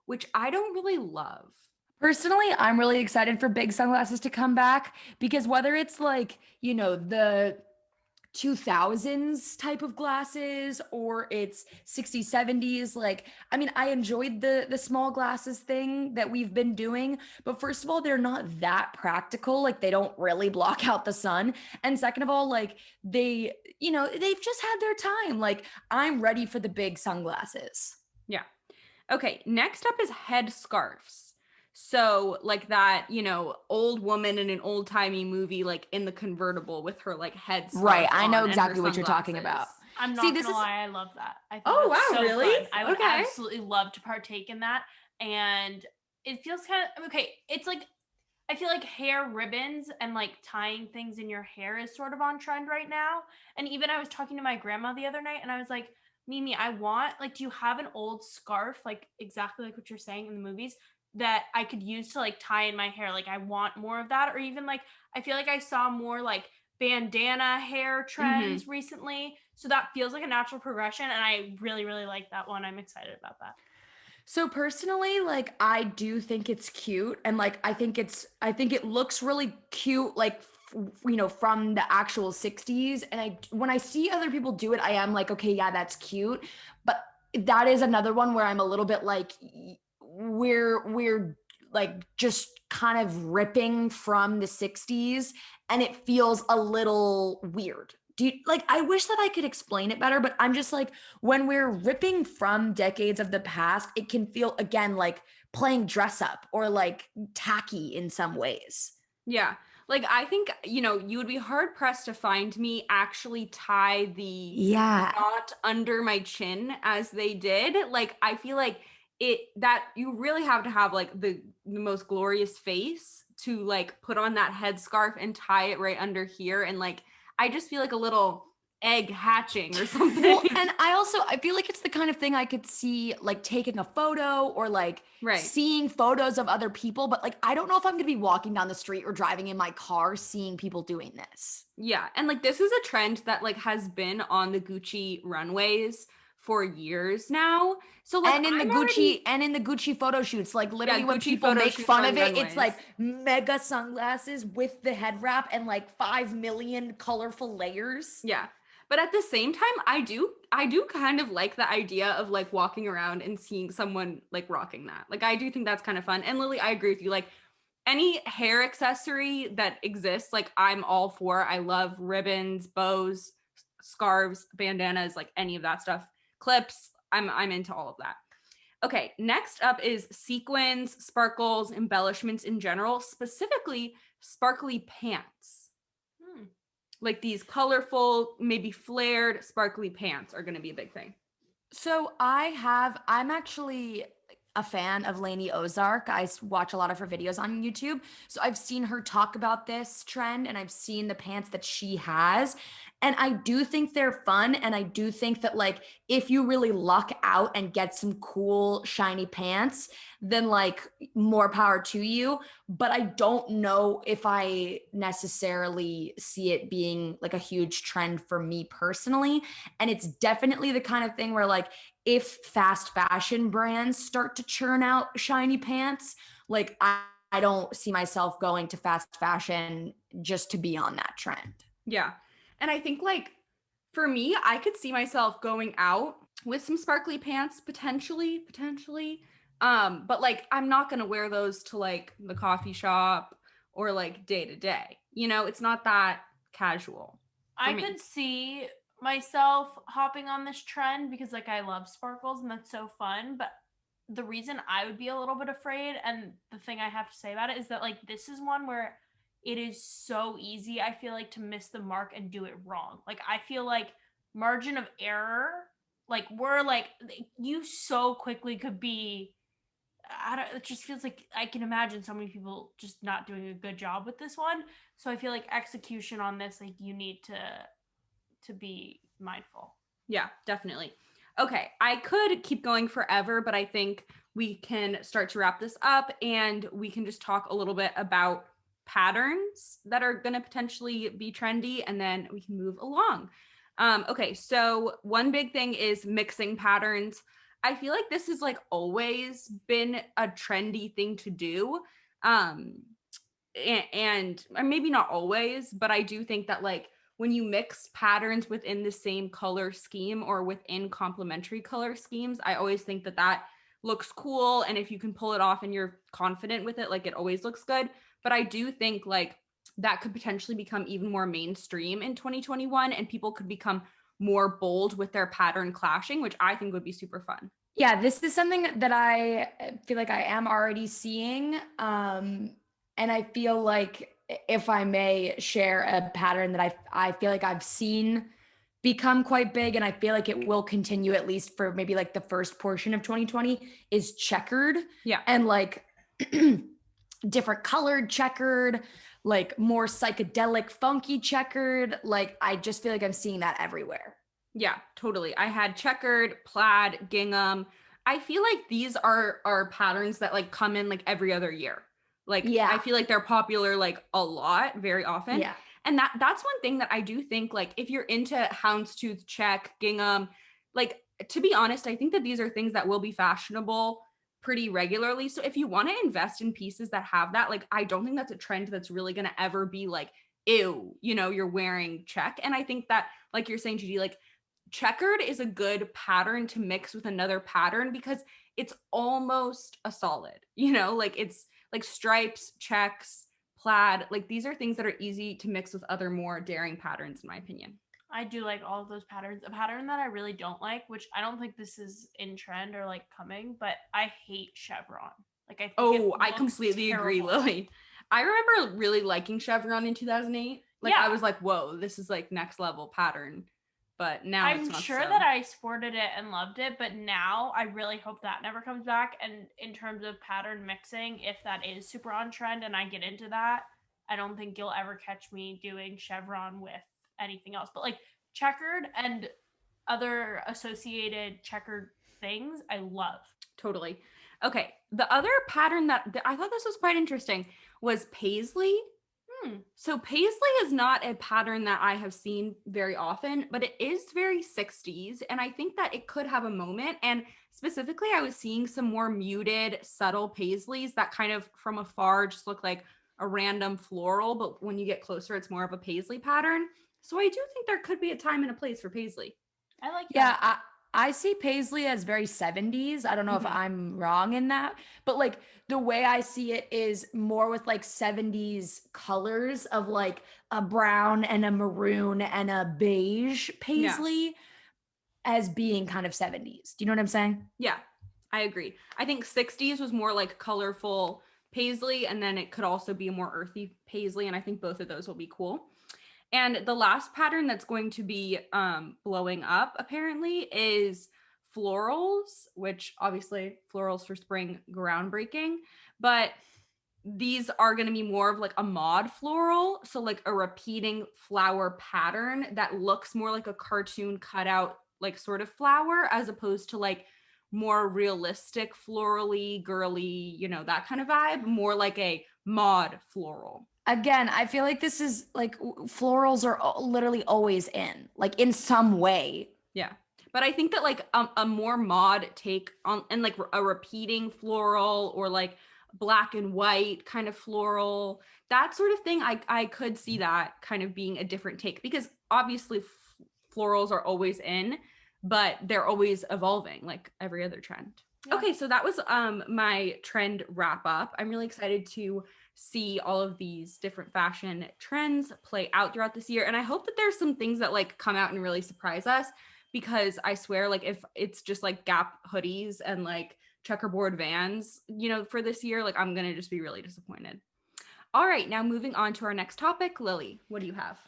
which I don't really love. Personally, I'm really excited for big sunglasses to come back, because whether it's like, the 2000s type of glasses or it's 60s 70s, like, I mean, I enjoyed the small glasses thing that we've been doing, but first of all, they're not that practical. Like they don't really block out the sun, and second of all, like they've just had their time. Like I'm ready for the big sunglasses. Yeah. Okay, next up is head scarves. So, like that, old woman in an old timey movie, like in the convertible with her like head scarf Right, I know on and her exactly what you're talking about. sunglasses. I'm See, not this gonna is lie, I love that. I think Oh, that's wow, so really? fun. I would Okay. absolutely love to partake in that. And it feels kind of okay. It's like I feel like hair ribbons and like tying things in your hair is sort of on trend right now. And even I was talking to my grandma the other night and I was like, Mimi, I want like, do you have an old scarf, like exactly like what you're saying in the movies, that I could use to like tie in my hair? Like I want more of that. Or even like I feel like I saw more like bandana hair trends recently. So that feels like a natural progression. And I really, really like that one. I'm excited about that. So personally, like I do think it's cute, and like I think it looks really cute, like from the actual 60s. And when I see other people do it, I am like, okay, yeah, that's cute. But that is another one where I'm a little bit like, we're like just kind of ripping from the 60s, and it feels a little weird. Like, I wish that I could explain it better, but I'm just like, when we're ripping from decades of the past, it can feel again like playing dress up or like tacky in some ways. Yeah. Like I think, you would be hard pressed to find me actually tie the Yeah. knot under my chin as they did. Like I feel like that you really have to have like the most glorious face to like put on that headscarf and tie it right under here, and like I just feel like a little egg hatching or something. Well, and I feel like it's the kind of thing I could see like taking a photo or like Right. seeing photos of other people, but like I don't know if I'm going to be walking down the street or driving in my car seeing people doing this. Yeah, and like this is a trend that like has been on the Gucci runways for years now. So like And in the I'm Gucci already and in the Gucci photo shoots, like literally when Gucci people photo make shoots fun on of it, it's runways. like mega sunglasses with the head wrap and like 5 million colorful layers. Yeah. But at the same time, I do kind of like the idea of like walking around and seeing someone like rocking that. Like I do think that's kind of fun. And Lily, I agree with you. Like any hair accessory that exists, like I'm all for. I love ribbons, bows, scarves, bandanas, like any of that stuff. Clips, I'm into all of that. Okay, next up is sequins, sparkles, embellishments in general, specifically sparkly pants. Like these colorful, maybe flared, sparkly pants are going to be a big thing. So I'm actually a fan of Lainey Ozark. I watch a lot of her videos on YouTube. So I've seen her talk about this trend and I've seen the pants that she has. And I do think they're fun. And I do think that, like, if you really luck out and get some cool, shiny pants, then, like, more power to you. But I don't know if I necessarily see it being like a huge trend for me personally. And it's definitely the kind of thing where, like, if fast fashion brands start to churn out shiny pants, like, I don't see myself going to fast fashion just to be on that trend. Yeah. And I think like for me, I could see myself going out with some sparkly pants potentially. But like I'm not going to wear those to like the coffee shop or like day to day. It's not that casual. I could see myself hopping on this trend because like I love sparkles and that's so fun, but the reason I would be a little bit afraid, and the thing I have to say about it, is that like this is one where it is so easy, I feel like, to miss the mark and do it wrong. Like I feel like margin of error, like we're like you so quickly could be, I don't, it just feels like I can imagine so many people just not doing a good job with this one. So I feel like execution on this, like you need to be mindful. Yeah, definitely. Okay, I could keep going forever, but I think we can start to wrap this up and we can just talk a little bit about patterns that are going to potentially be trendy and then we can move along. Okay, so one big thing is mixing patterns. I feel like this has like always been a trendy thing to do. And maybe not always, but I do think that like when you mix patterns within the same color scheme or within complementary color schemes, I always think that that looks cool. And if you can pull it off and you're confident with it, like it always looks good. But I do think like that could potentially become even more mainstream in 2021 and people could become more bold with their pattern clashing, which I think would be super fun. Yeah, this is something that I feel like I am already seeing. And I feel like, if I may share a pattern that I feel like I've seen become quite big, and I feel like it will continue at least for maybe like the first portion of 2020, is checkered. Yeah. And like different colored checkered, like more psychedelic, funky checkered. Like I just feel like I'm seeing that everywhere. Yeah, totally. I had checkered, plaid, gingham. I feel like these are patterns that like come in like every other year. Like Yeah. I feel like they're popular like a lot, very often. Yeah. And that's one thing that I do think like if you're into houndstooth check, gingham, like to be honest, I think that these are things that will be fashionable pretty regularly. So if you want to invest in pieces that have that, like I don't think that's a trend that's really going to ever be like, ew, you know, you're wearing check. And I think that like you're saying, Gigi, like checkered is a good pattern to mix with another pattern because it's almost a solid, you know, like it's like stripes, checks, plaid, like these are things that are easy to mix with other more daring patterns in my opinion. I do like all of those patterns. A pattern that I really don't like, which I don't think this is in trend or like coming, but I hate chevron. Like I think Oh, I completely agree, terrible. Lily. I remember really liking chevron in 2008. Like Yeah. I was like, whoa, this is like next level pattern. But now I'm it's not sure so. that I sported it and loved it, but now I really hope that never comes back. And in terms of pattern mixing, if that is super on trend and I get into that, I don't think you'll ever catch me doing chevron with anything else. But like checkered and other associated checkered things, I love. Totally. Okay. The other pattern that I thought this was quite interesting was paisley. So paisley is not a pattern that I have seen very often, but it is very 60s. And I think that it could have a moment. And specifically, I was seeing some more muted, subtle paisleys that kind of from afar just look like a random floral. But when you get closer, it's more of a paisley pattern. So I do think there could be a time and a place for paisley. I like Yeah, that. I see paisley as very 70s. I don't know if I'm wrong in that, but like the way I see it is more with like 70s colors of like a brown and a maroon and a beige paisley as being kind of 70s. Do you know what I'm saying? Yeah, I agree. I think 60s was more like colorful paisley, and then it could also be a more earthy paisley. And I think both of those will be cool. And the last pattern that's going to be blowing up apparently is florals, which obviously florals for spring, groundbreaking, but these are going to be more of like a mod floral. So like a repeating flower pattern that looks more like a cartoon cutout, like sort of flower, as opposed to like more realistic, florally, girly, you know, that kind of vibe, more like a mod floral. Again, I feel like this is like florals are literally always in, like in some way. Yeah. But I think that like a more mod take on and like a repeating floral or like black and white kind of floral, that sort of thing, I could see that kind of being a different take because obviously florals are always in, but they're always evolving like every other trend. Yeah. Okay, so that was my trend wrap up. I'm really excited to see all of these different fashion trends play out throughout this year, and I hope that there's some things that like come out and really surprise us, because I swear like if it's just like Gap hoodies and like checkerboard Vans, for this year, like I'm going to just be really disappointed. All right, now moving on to our next topic. Lily, what do you have?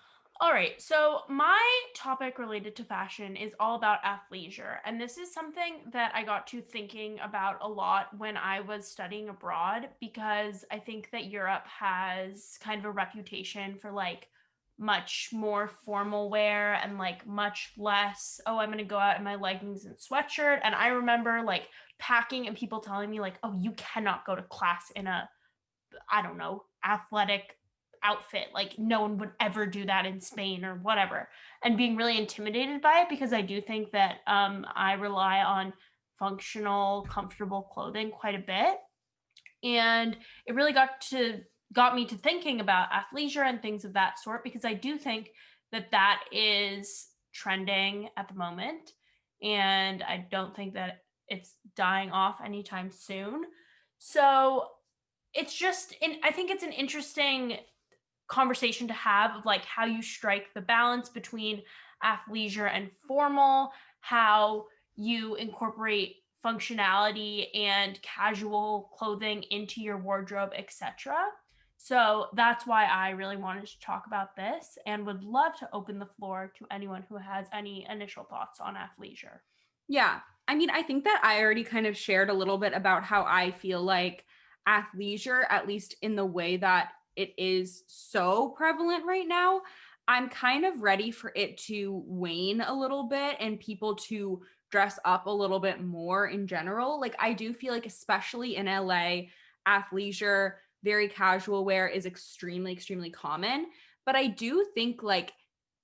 All right, so my topic related to fashion is all about athleisure. And this is something that I got to thinking about a lot when I was studying abroad, because I think that Europe has kind of a reputation for like much more formal wear and like much less, oh, I'm going to go out in my leggings and sweatshirt. And I remember like packing and people telling me, like, oh, you cannot go to class in a, I don't know, athletic outfit. Like no one would ever do that in Spain or whatever. And being really intimidated by it, because I do think that I rely on functional, comfortable clothing quite a bit. And it really got me to thinking about athleisure and things of that sort, because I do think that that is trending at the moment. And I don't think that it's dying off anytime soon. So it's just I think it's an interesting conversation to have of like how you strike the balance between athleisure and formal, how you incorporate functionality and casual clothing into your wardrobe, etc. So that's why I really wanted to talk about this and would love to open the floor to anyone who has any initial thoughts on athleisure. Yeah. I mean, I think that I already kind of shared a little bit about how I feel like athleisure, at least in the way that it is so prevalent right now, I'm kind of ready for it to wane a little bit and people to dress up a little bit more in general. Like, I do feel like, especially in LA, athleisure, very casual wear is extremely, extremely common. But I do think like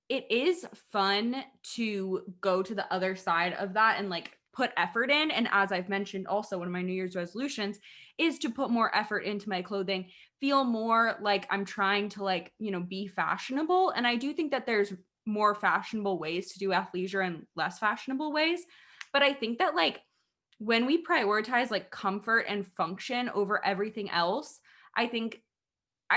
it is fun to go to the other side of that and like put effort in. And as I've mentioned, also one of my New Year's resolutions is to put more effort into my clothing, feel more like I'm trying to like, be fashionable. And I do think that there's more fashionable ways to do athleisure and less fashionable ways. But I think that like when we prioritize like comfort and function over everything else, I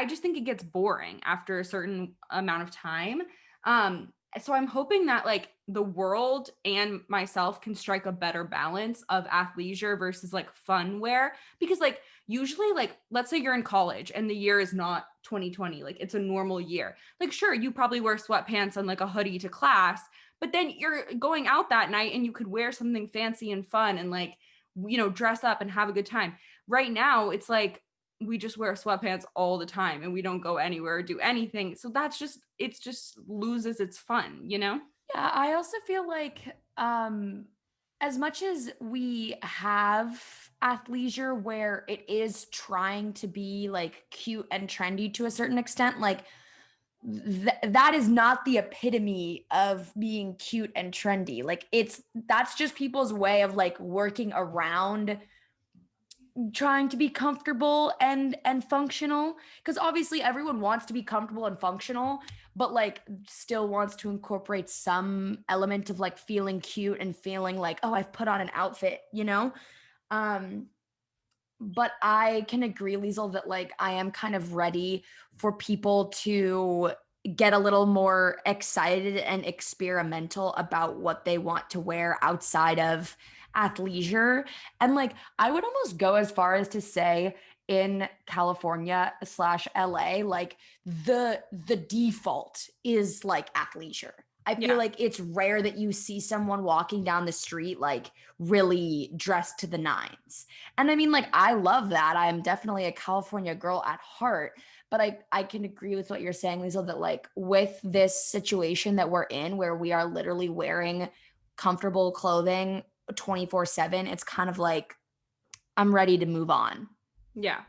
just think it gets boring after a certain amount of time. Um, so I'm hoping that like the world and myself can strike a better balance of athleisure versus like fun wear, because like usually like let's say you're in college and the year is not 2020, like it's a normal year. Like sure, you probably wear sweatpants and like a hoodie to class, but then you're going out that night and you could wear something fancy and fun and like dress up and have a good time. Right now it's like we just wear sweatpants all the time and we don't go anywhere or do anything. So it just loses its fun. Yeah, I also feel like as much as we have athleisure where it is trying to be like cute and trendy to a certain extent, like that is not the epitome of being cute and trendy. Like that's just people's way of like working around trying to be comfortable and functional, because obviously everyone wants to be comfortable and functional, but like still wants to incorporate some element of like feeling cute and feeling like, oh, I've put on an outfit. um but I can agree, Liesel, that like I am kind of ready for people to get a little more excited and experimental about what they want to wear outside of athleisure. And like I would almost go as far as to say in California slash LA, like the default is like athleisure. I feel Yeah. like it's rare that you see someone walking down the street like really dressed to the nines. And I mean, like, I love that. I'm definitely a California girl at heart. But I can agree with what you're saying, Liesel, that like with this situation that we're in, where we are literally wearing comfortable clothing 24/7, it's kind of like I'm ready to move on. Yeah.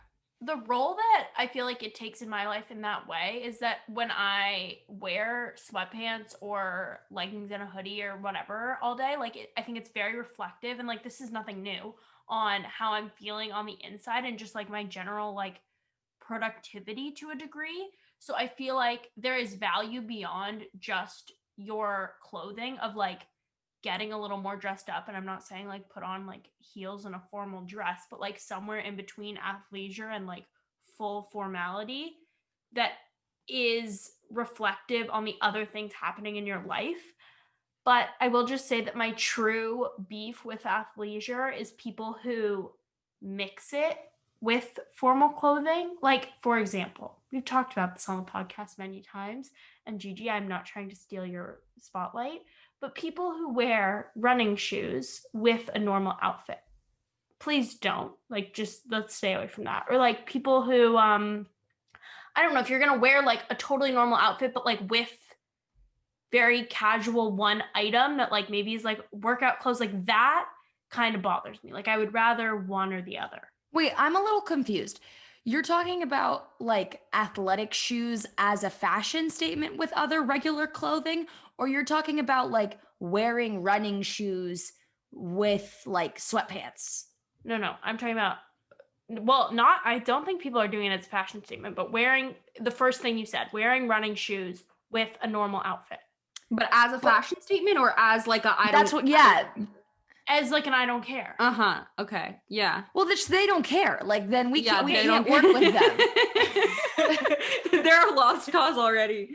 The role that I feel like it takes in my life in that way is that when I wear sweatpants or leggings and a hoodie or whatever all day, like I think it's very reflective, and like this is nothing new on how I'm feeling on the inside and just like my general like productivity to a degree. So I feel like there is value beyond just your clothing of like getting a little more dressed up, and I'm not saying like put on like heels and a formal dress, but like somewhere in between athleisure and like full formality that is reflective on the other things happening in your life. But I will just say that my true beef with athleisure is people who mix it with formal clothing. Like, for example, we've talked about this on the podcast many times, and Gigi, I'm not trying to steal your spotlight, but people who wear running shoes with a normal outfit, please don't. Like, just let's stay away from that. Or like people who I don't know, if you're gonna wear like a totally normal outfit but like with very casual one item that like maybe is like workout clothes, like that kind of bothers me. Like I would rather one or the other. Wait, I'm a little confused. You're talking about like athletic shoes as a fashion statement with other regular clothing, or you're talking about like wearing running shoes with like sweatpants? No, I'm talking about, well, not, I don't think people are doing it as a fashion statement, but wearing the first thing you said, wearing running shoes with a normal outfit. But as a fashion statement or as like a That's what, yeah. As like an I don't care. Okay. Yeah. Well, they don't care. Like then we Yeah, can't, we they can't don't work with them. They're a lost cause already.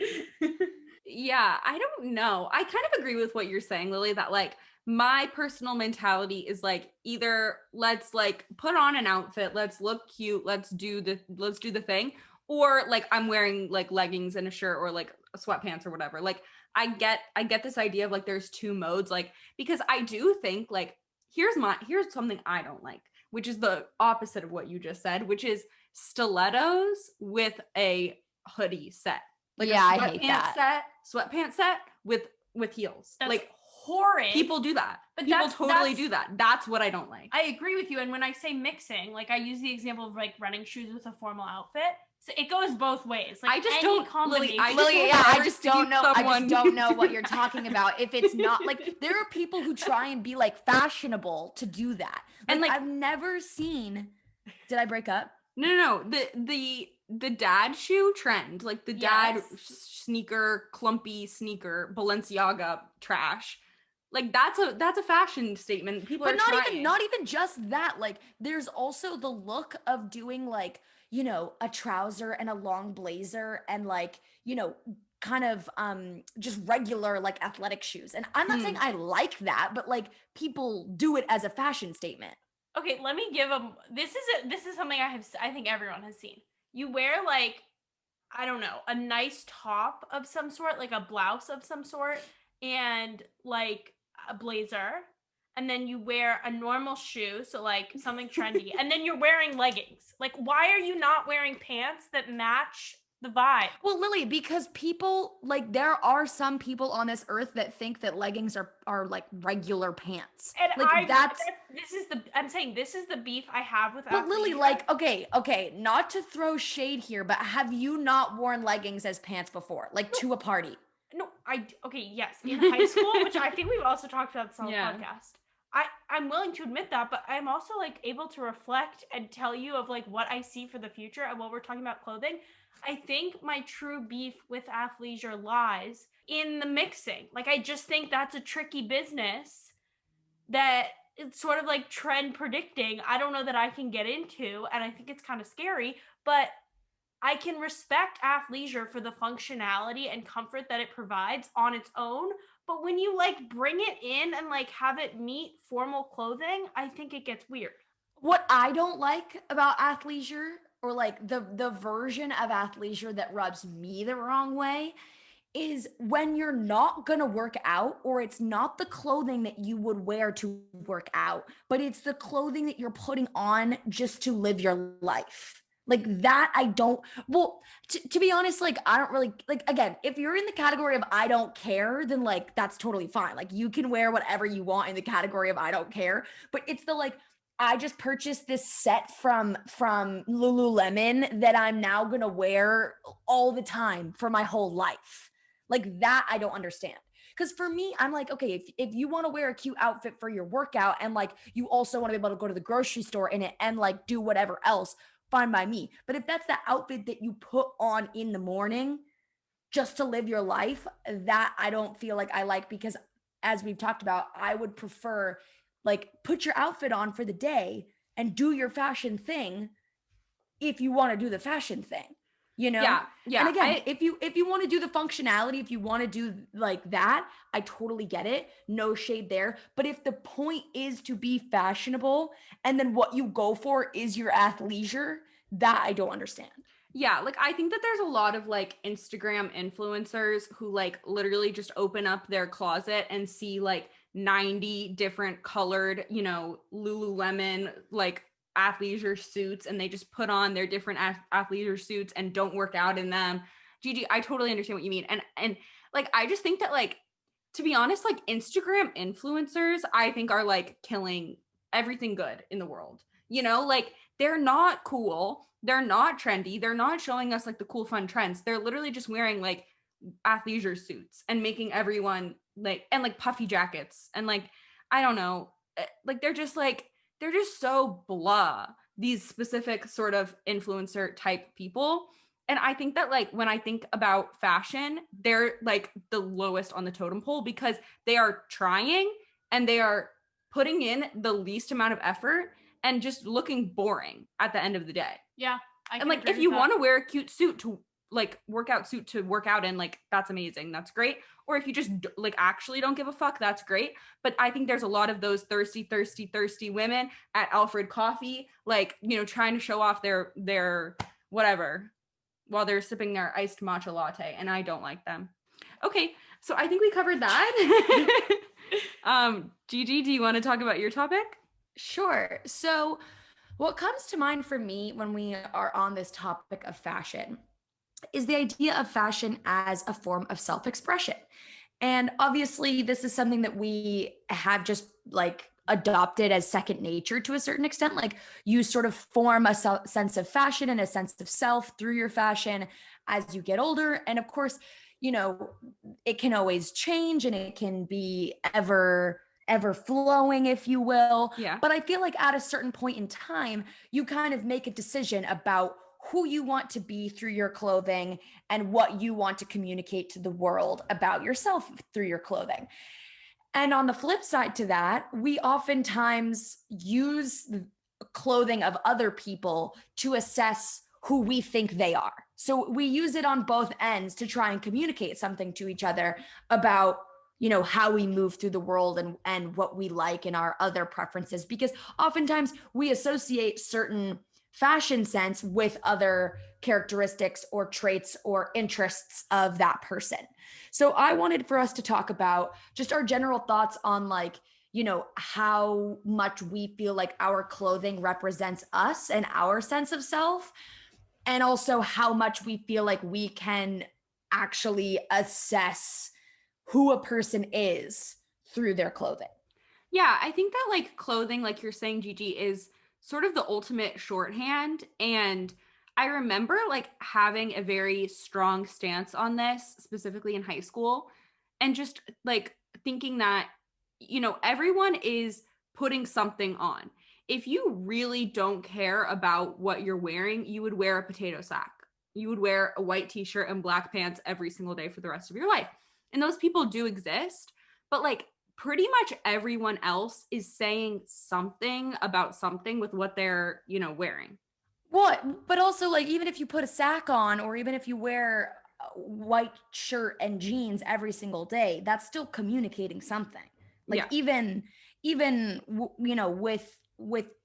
Yeah, I don't know. I kind of agree with what you're saying, Lily, that like my personal mentality is like either let's like put on an outfit, let's look cute, let's do the thing, or like I'm wearing like leggings and a shirt or like sweatpants or whatever. Like I get this idea of like there's two modes, like because I do think like here's something I don't like, which is the opposite of what you just said, which is stilettos with a hoodie set. Like Yeah, a I hate that. sweatpants set with heels. That's like horrid. people do that. But People totally that's do that. That's what I don't like. I agree with you. And when I say mixing, like I use the example of like running shoes with a formal outfit. So it goes both ways. Like I just any don't, combination. Lily, I just don't know. I just don't know what you're talking about. If it's not like there are people who try and be like fashionable to do that. And, like- I've never seen. Did I break up? No. The dad shoe trend, like the dad Yes. sneaker, clumpy sneaker, Balenciaga trash. Like that's a fashion statement. People But are not trying. not even just that. Like there's also the look of doing like, you know, a trouser and a long blazer and like, you know, kind of just regular like athletic shoes. And I'm not saying I like that, but like people do it as a fashion statement. Okay, let me give them. This is something I think everyone has seen. You wear like, I don't know, a nice top of some sort, like a blouse of some sort, and like a blazer, and then you wear a normal shoe, so like something trendy, and then you're wearing leggings. Like, why are you not wearing pants that match the vibe? Well, Lily, because people like there are some people on this earth that think that leggings are like regular pants. And Like I'm saying this is the beef I have with. But Lily, athleisure. like, okay, not to throw shade here, but have you not worn leggings as pants before, like to a party? No, yes, in high school, which I think we've also talked about this on the podcast. I'm willing to admit that, but I'm also like able to reflect and tell you of like what I see for the future and what we're talking about clothing. I think my true beef with athleisure lies in the mixing. Like I just think that's a tricky business that it's sort of like trend predicting. I don't know that I can get into, and I think it's kind of scary, but I can respect athleisure for the functionality and comfort that it provides on its own. But when you like bring it in and like have it meet formal clothing, I think it gets weird. What I don't like about athleisure, or like the version of athleisure that rubs me the wrong way, is when you're not gonna work out, or it's not the clothing that you would wear to work out, but it's the clothing that you're putting on just to live your life. Like that, I don't, well, to be honest, like I don't really, like, again, if you're in the category of I don't care, then like that's totally fine. Like you can wear whatever you want in the category of I don't care, but it's the like, I just purchased this set from Lululemon that I'm now gonna wear all the time for my whole life. Like that, I don't understand. Because for me, I'm like, okay, if you want to wear a cute outfit for your workout and like you also want to be able to go to the grocery store in it and like do whatever else, fine by me. But if that's the outfit that you put on in the morning just to live your life, that I don't feel like I like, because as we've talked about, I would prefer like put your outfit on for the day and do your fashion thing if you want to do the fashion thing, you know? Yeah, yeah. And again, if you want to do the functionality, if you want to do like that, I totally get it. No shade there. But if the point is to be fashionable and then what you go for is your athleisure, that I don't understand. Yeah, like I think that there's a lot of like Instagram influencers who like literally just open up their closet and see like 90 different colored, you know, Lululemon like athleisure suits, and they just put on their different athleisure suits and don't work out in them. Gigi, I totally understand what you mean. And like I just think that like, to be honest, like Instagram influencers I think are like killing everything good in the world. You know, like they're not cool, they're not trendy, they're not showing us like the cool fun trends. They're literally just wearing like athleisure suits and making everyone like, and like puffy jackets and like I don't know, like they're just so blah, these specific sort of influencer type people. And I think that like when I think about fashion, they're like the lowest on the totem pole because they are trying and they are putting in the least amount of effort and just looking boring at the end of the day. Yeah. And like if you want to wear a cute suit to like workout suit to work out in, like that's amazing, that's great. Or if you just like actually don't give a fuck, that's great. But I think there's a lot of those thirsty women at Alfred Coffee, like, you know, trying to show off their whatever while they're sipping their iced matcha latte, and I don't like them. Okay, so I think we covered that. Gigi, do you want to talk about your topic? Sure. So, what comes to mind for me when we are on this topic of fashion is the idea of fashion as a form of self expression. And obviously, this is something that we have just like adopted as second nature to a certain extent. Like you sort of form a sense of fashion and a sense of self through your fashion as you get older. And of course, you know, it can always change and it can be ever flowing, if you will. Yeah. But I feel like at a certain point in time, you kind of make a decision about who you want to be through your clothing and what you want to communicate to the world about yourself through your clothing. And on the flip side to that, we oftentimes use the clothing of other people to assess who we think they are. So we use it on both ends to try and communicate something to each other about, you know, how we move through the world and what we like and our other preferences, because oftentimes we associate certain fashion sense with other characteristics or traits or interests of that person. So I wanted for us to talk about just our general thoughts on like, you know, how much we feel like our clothing represents us and our sense of self, and also how much we feel like we can actually assess who a person is through their clothing. Yeah, I think that like clothing, like you're saying, Gigi, is sort of the ultimate shorthand. And I remember like having a very strong stance on this, specifically in high school, and just like thinking that, you know, everyone is putting something on. If you really don't care about what you're wearing, you would wear a potato sack. You would wear a white t-shirt and black pants every single day for the rest of your life. And those people do exist, but like pretty much everyone else is saying something about something with what they're, you know, wearing. What? But also, like, even if you put a sack on, or even if you wear a white shirt and jeans every single day, that's still communicating something. Like, Yeah. even you know, with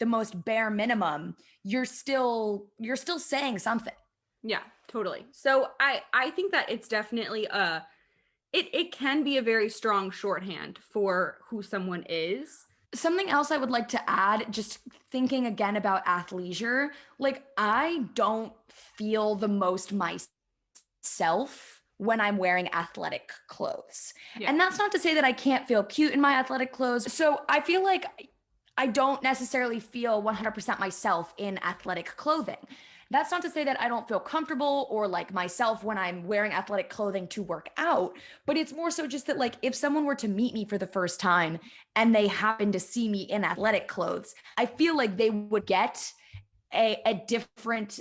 the most bare minimum, you're still saying something. Yeah, totally. So I think that it's definitely it can be a very strong shorthand for who someone is. Something else I would like to add, just thinking again about athleisure, like I don't feel the most myself when I'm wearing athletic clothes. Yeah. And that's not to say that I can't feel cute in my athletic clothes. So I feel like I don't necessarily feel 100% myself in athletic clothing. That's not to say that I don't feel comfortable or like myself when I'm wearing athletic clothing to work out, but it's more so just that like if someone were to meet me for the first time and they happen to see me in athletic clothes, I feel like they would get a different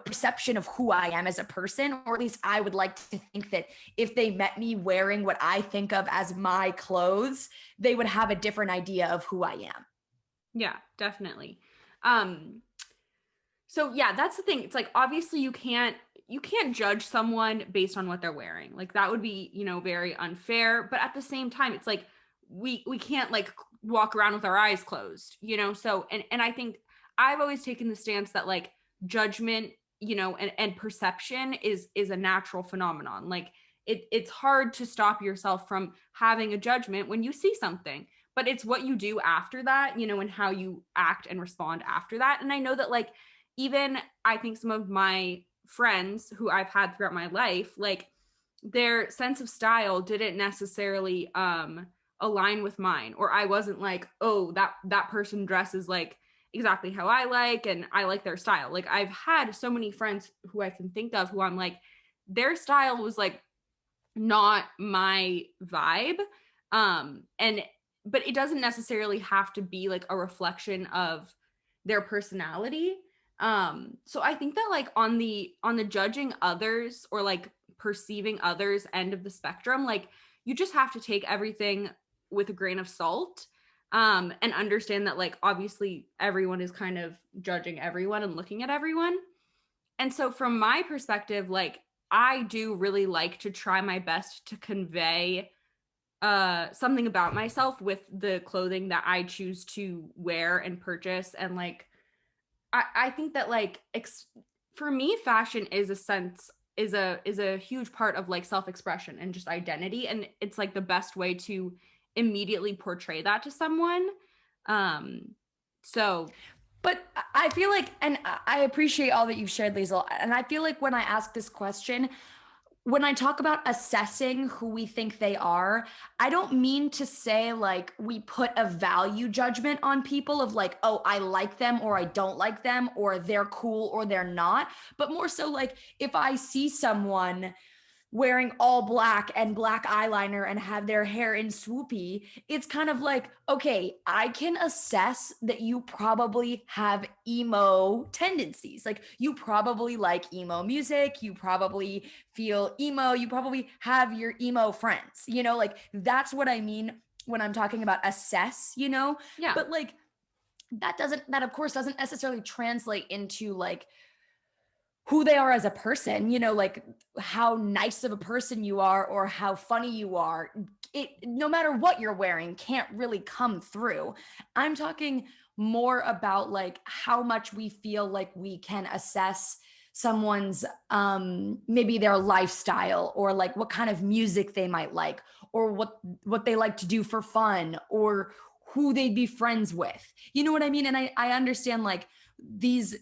perception of who I am as a person, or at least I would like to think that if they met me wearing what I think of as my clothes, they would have a different idea of who I am. Yeah, definitely. So yeah, that's the thing. It's like, obviously you can't judge someone based on what they're wearing. Like that would be, very unfair. But at the same time, it's like we can't like walk around with our eyes closed, So and I think I've always taken the stance that like judgment, and perception is a natural phenomenon. Like it's hard to stop yourself from having a judgment when you see something, but it's what you do after that, and how you act and respond after that. And I know that like even I think some of my friends who I've had throughout my life, like their sense of style didn't necessarily align with mine, or I wasn't like, oh, that person dresses like exactly how I like and I like their style. Like I've had so many friends who I can think of who I'm like, their style was like not my vibe. But it doesn't necessarily have to be like a reflection of their personality. So I think that like on the judging others or like perceiving others end of the spectrum, like you just have to take everything with a grain of salt, and understand that like obviously everyone is kind of judging everyone and looking at everyone. And so from my perspective, like I do really like to try my best to convey something about myself with the clothing that I choose to wear and purchase. And like I think that like for me, fashion is a huge part of like self-expression and just identity, and it's like the best way to immediately portray that to someone. So But I feel like, and I appreciate all that you've shared, Liesel, and I feel like when I ask this question, when I talk about assessing who we think they are, I don't mean to say like we put a value judgment on people of like, oh, I like them or I don't like them, or they're cool or they're not, but more so like if I see someone wearing all black and black eyeliner and have their hair in swoopy, it's kind of like, okay, I can assess that you probably have emo tendencies. Like you probably like emo music, you probably feel emo, you probably have your emo friends, like that's what I mean when I'm talking about assess, yeah. but like that of course doesn't necessarily translate into like who they are as a person, like how nice of a person you are or how funny you are. It, no matter what you're wearing, can't really come through. I'm talking more about like how much we feel like we can assess someone's maybe their lifestyle, or like what kind of music they might like, or what they like to do for fun, or who they'd be friends with. You know what I mean? And I understand like these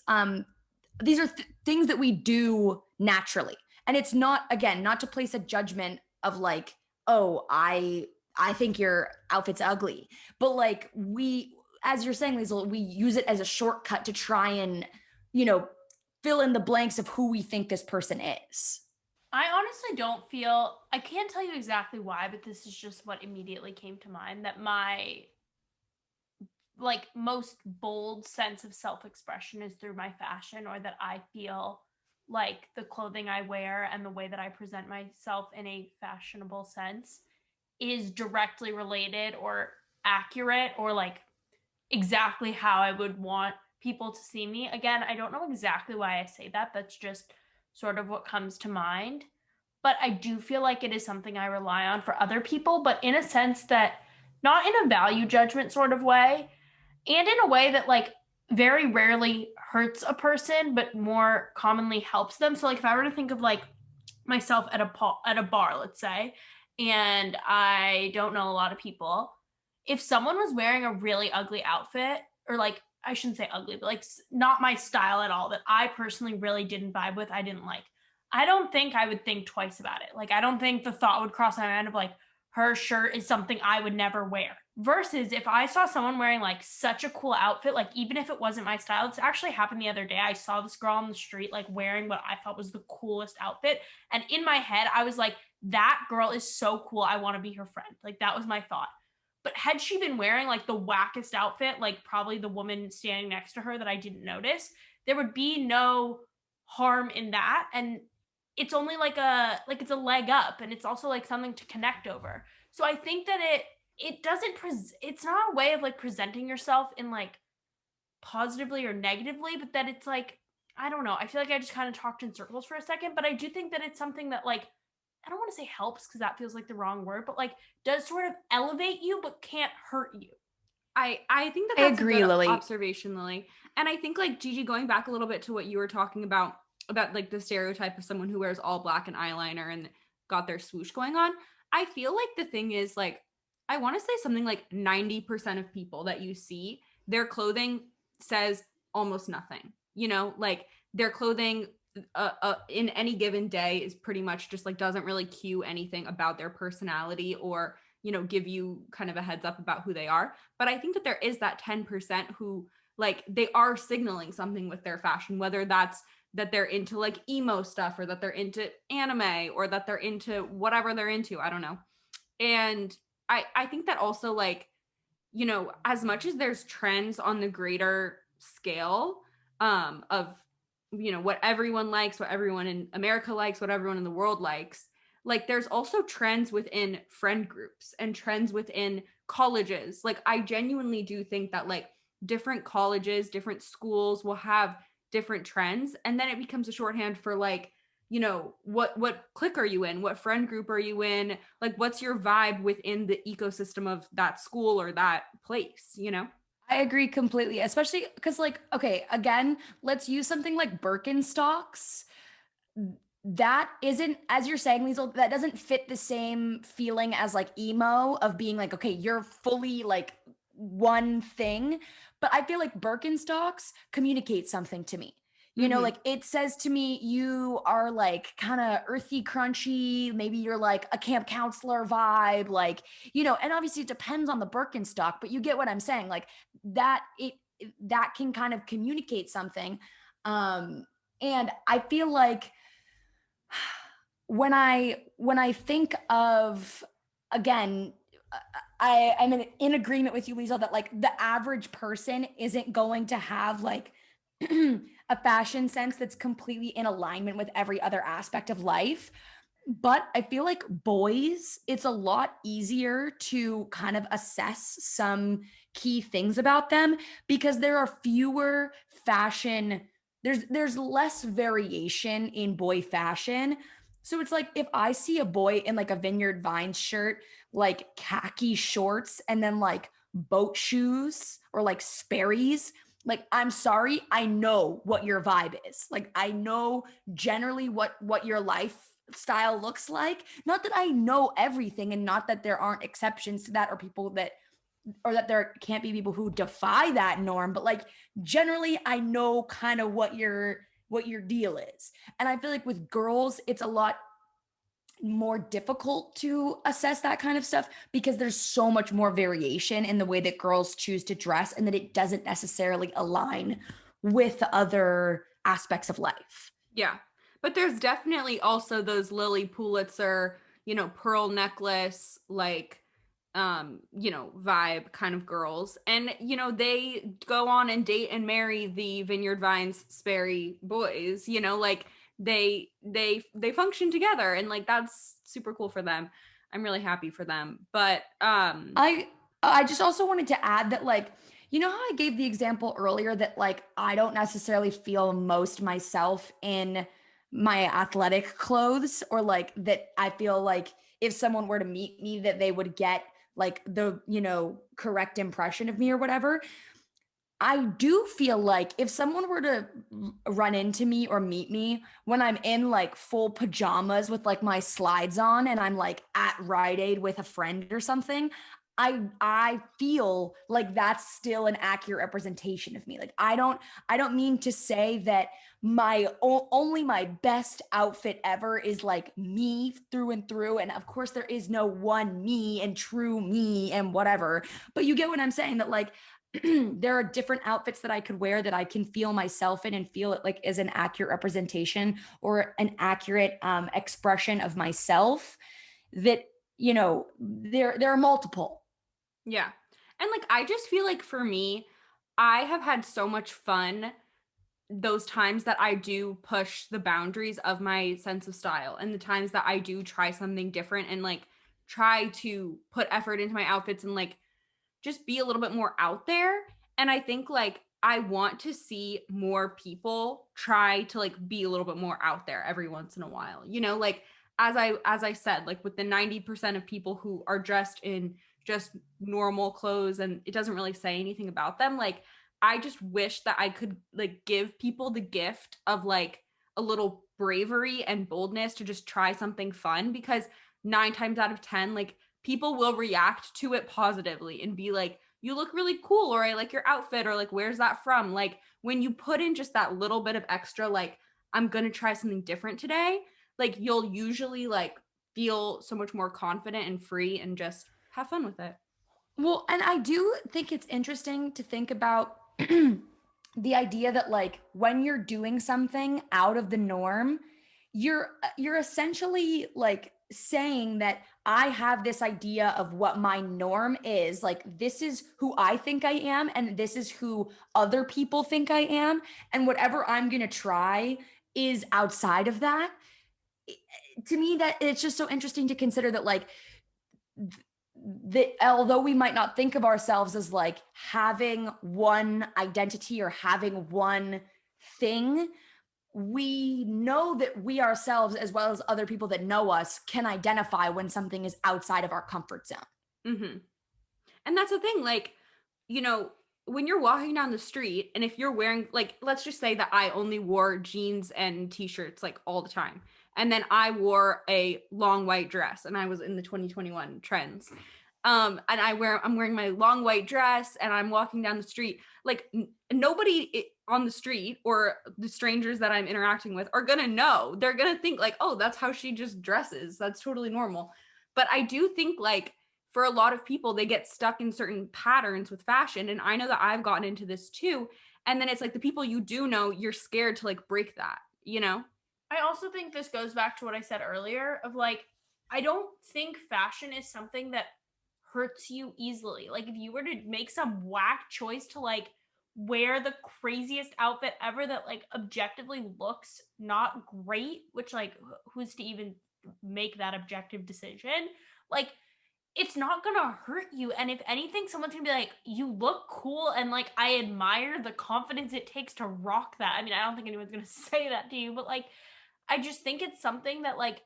are things that we do naturally. And it's not, again, not to place a judgment of like, oh, I think your outfit's ugly. But like we, as you're saying, Liesel, we use it as a shortcut to try and, fill in the blanks of who we think this person is. I honestly don't feel, I can't tell you exactly why, but this is just what immediately came to mind, that my like most bold sense of self-expression is through my fashion, or that I feel like the clothing I wear and the way that I present myself in a fashionable sense is directly related or accurate, or like exactly how I would want people to see me. Again, I don't know exactly why I say that. That's just sort of what comes to mind. But I do feel like it is something I rely on for other people, but in a sense that not in a value judgment sort of way, and in a way that like very rarely hurts a person but more commonly helps them. So like if I were to think of like myself at a bar, let's say, and I don't know a lot of people, if someone was wearing a really ugly outfit, or like I shouldn't say ugly, but like not my style at all, that I personally really didn't vibe with, I didn't like, I don't think I would think twice about it. Like I don't think the thought would cross my mind of like, her shirt is something I would never wear. Versus if I saw someone wearing like such a cool outfit, like even if it wasn't my style, it's actually happened the other day. I saw this girl on the street like wearing what I thought was the coolest outfit. And in my head, I was like, that girl is so cool. I want to be her friend. Like that was my thought. But had she been wearing like the wackest outfit, like probably the woman standing next to her that I didn't notice, there would be no harm in that. And it's only like it's a leg up, and it's also like something to connect over. So I think that it doesn't it's not a way of like presenting yourself in like positively or negatively, but that it's like, I don't know. I feel like I just kind of talked in circles for a second, but I do think that it's something that like, I don't want to say helps because that feels like the wrong word, but like does sort of elevate you but can't hurt you. I think that I that's a agree, good Lily. observation, Lily. And I think like Gigi, going back a little bit to what you were talking about like the stereotype of someone who wears all black and eyeliner and got their swoosh going on. I feel like the thing is like, I want to say something like 90% of people that you see, their clothing says almost nothing. You know, like their clothing in any given day is pretty much just like doesn't really cue anything about their personality or, you know, give you kind of a heads up about who they are. But I think that there is that 10% who like they are signaling something with their fashion, whether that's that they're into like emo stuff or that they're into anime or that they're into whatever they're into. I don't know. And I think that also like, you know, as much as there's trends on the greater scale of, you know, what everyone likes, what everyone in America likes, what everyone in the world likes, like there's also trends within friend groups and trends within colleges. Like I genuinely do think that like different colleges, different schools will have different trends, and then it becomes a shorthand for like, you know, what clique are you in, what friend group are you in, like what's your vibe within the ecosystem of that school or that place, you know? I agree completely, especially because, like, okay, again, let's use something like Birkenstocks. That isn't, as you're saying, Liesel, that doesn't fit the same feeling as like emo of being like, okay, you're fully like one thing. But I feel like Birkenstocks communicate something to me. You know, Mm-hmm. like it says to me, you are like kind of earthy, crunchy. Maybe you're like a camp counselor vibe, like, you know, and obviously it depends on the Birkenstock, but you get what I'm saying. Like that can kind of communicate something. And I feel like when I think of, again, I'm in agreement with you, Liesel, that like the average person isn't going to have like a fashion sense that's completely in alignment with every other aspect of life. But I feel like boys, it's a lot easier to kind of assess some key things about them because there are fewer fashion, there's less variation in boy fashion. So it's like if I see a boy in like a Vineyard Vines shirt, like khaki shorts, and then like boat shoes or like Sperry's, like I'm sorry, I know what your vibe is. Like I know generally what your lifestyle looks like. Not that I know everything, and not that there aren't exceptions to that, or people that, or that there can't be people who defy that norm, but like generally I know kind of what your deal is. And I feel like with girls it's a lot more difficult to assess that kind of stuff because there's so much more variation in the way that girls choose to dress, and that it doesn't necessarily align with other aspects of life. Yeah. But there's definitely also those Lily Pulitzer, you know, pearl necklace, like, you know, vibe kind of girls. And, you know, they go on and date and marry the Vineyard Vines Sperry boys, you know, like they function together, and like that's super cool for them. I'm really happy for them. But I just also wanted to add that, like, you know how I gave the example earlier that like I don't necessarily feel most myself in my athletic clothes, or like that I feel like if someone were to meet me that they would get like the, correct impression of me or whatever. I do feel like if someone were to run into me or meet me when I'm in like full pajamas with like my slides on and I'm like at Rite Aid with a friend or something, I feel like that's still an accurate representation of me. Like I don't mean to say that only my best outfit ever is like me through and through, and of course there is no one me and true me and whatever, but you get what I'm saying, that like there are different outfits that I could wear that I can feel myself in and feel it like is an accurate representation or an accurate expression of myself, that there are multiple. yeah. And like I just feel like for me, I have had so much fun those times that I do push the boundaries of my sense of style, and the times that I do try something different and like try to put effort into my outfits and like just be a little bit more out there. And I think like I want to see more people try to like be a little bit more out there every once in a while. You know, like as I said, like with the 90% of people who are dressed in just normal clothes and it doesn't really say anything about them, like I just wish that I could like give people the gift of like a little bravery and boldness to just try something fun, because 9 times out of 10 like people will react to it positively and be like, you look really cool, or I like your outfit, or like, where's that from? Like when you put in just that little bit of extra, like, I'm going to try something different today, like you'll usually like feel so much more confident and free and just have fun with it. Well, and I do think it's interesting to think about the idea that like when you're doing something out of the norm, you're essentially like saying that I have this idea of what my norm is. Like this is who I think I am and this is who other people think I am, and whatever I'm going to try is outside of that. To me, that it's just so interesting to consider that like that although we might not think of ourselves as like having one identity or having one thing, we know that we ourselves, as well as other people that know us, can identify when something is outside of our comfort zone. Mm-hmm. And that's the thing, like, you know, when you're walking down the street and if you're wearing, like, let's just say that I only wore jeans and t-shirts like all the time. And then I wore a long white dress and I was in the 2021 trends. And I'm wearing my long white dress and I'm walking down the street. Like nobody on the street or the strangers that I'm interacting with are gonna know. They're gonna think like, oh, that's how she just dresses. That's totally normal. But I do think like for a lot of people, they get stuck in certain patterns with fashion. And I know that I've gotten into this too. And then it's like the people you do know, you're scared to like break that, you know? I also think this goes back to what I said earlier of like, I don't think fashion is something that hurts you easily. Like, if you were to make some whack choice to like wear the craziest outfit ever that like objectively looks not great, which like who's to even make that objective decision? Like, it's not gonna hurt you. And if anything, someone's gonna be like, you look cool. And like, I admire the confidence it takes to rock that. I mean, I don't think anyone's gonna say that to you, but like, I just think it's something that like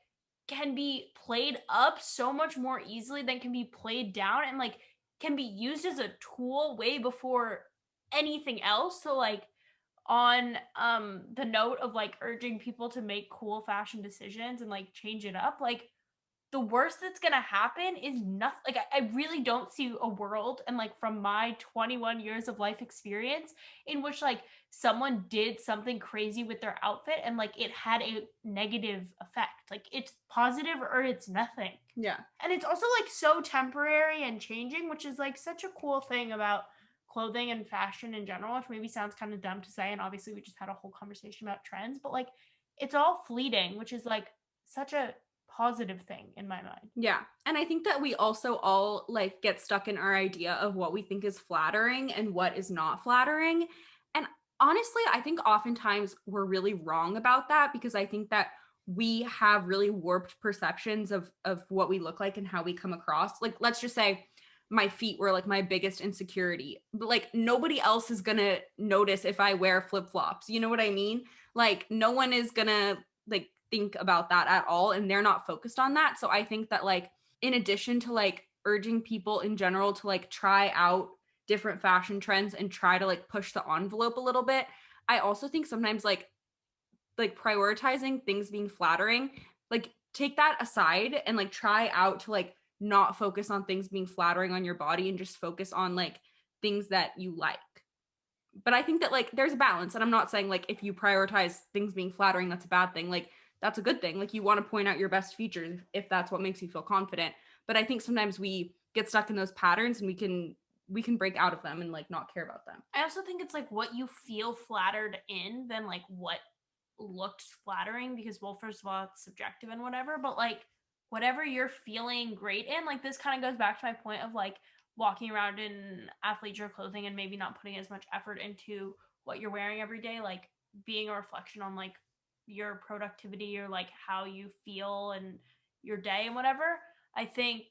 can be played up so much more easily than can be played down, and like can be used as a tool way before anything else. So like on the note of like urging people to make cool fashion decisions and like change it up, like the worst that's gonna happen is nothing. Like I really don't see a world, and like from my 21 years of life experience, in which like someone did something crazy with their outfit and like it had a negative effect. Like it's positive or it's nothing. Yeah. And it's also like so temporary and changing, which is like such a cool thing about clothing and fashion in general, which maybe sounds kind of dumb to say. And obviously we just had a whole conversation about trends, but like it's all fleeting, which is like such a positive thing in my mind. Yeah. And I think that we also all like get stuck in our idea of what we think is flattering and what is not flattering. And honestly, I think oftentimes we're really wrong about that, because I think that we have really warped perceptions of what we look like and how we come across. Like let's just say my feet were like my biggest insecurity. But like nobody else is going to notice if I wear flip-flops. You know what I mean? Like no one is going to like think about that at all, and they're not focused on that. So I think that like in addition to like urging people in general to like try out different fashion trends and try to like push the envelope a little bit, I also think sometimes like prioritizing things being flattering, like take that aside and like try out to like not focus on things being flattering on your body and just focus on like things that you like. But I think that like there's a balance, and I'm not saying like if you prioritize things being flattering that's a bad thing. Like that's a good thing. Like you want to point out your best features if that's what makes you feel confident. But I think sometimes we get stuck in those patterns and we can break out of them and like not care about them. I also think it's like what you feel flattered in than like what looked flattering, because well, first of all, it's subjective and whatever, but like whatever you're feeling great in, like this kind of goes back to my point of like walking around in athleisure clothing and maybe not putting as much effort into what you're wearing every day. Like being a reflection on like your productivity or like how you feel and your day and whatever, I think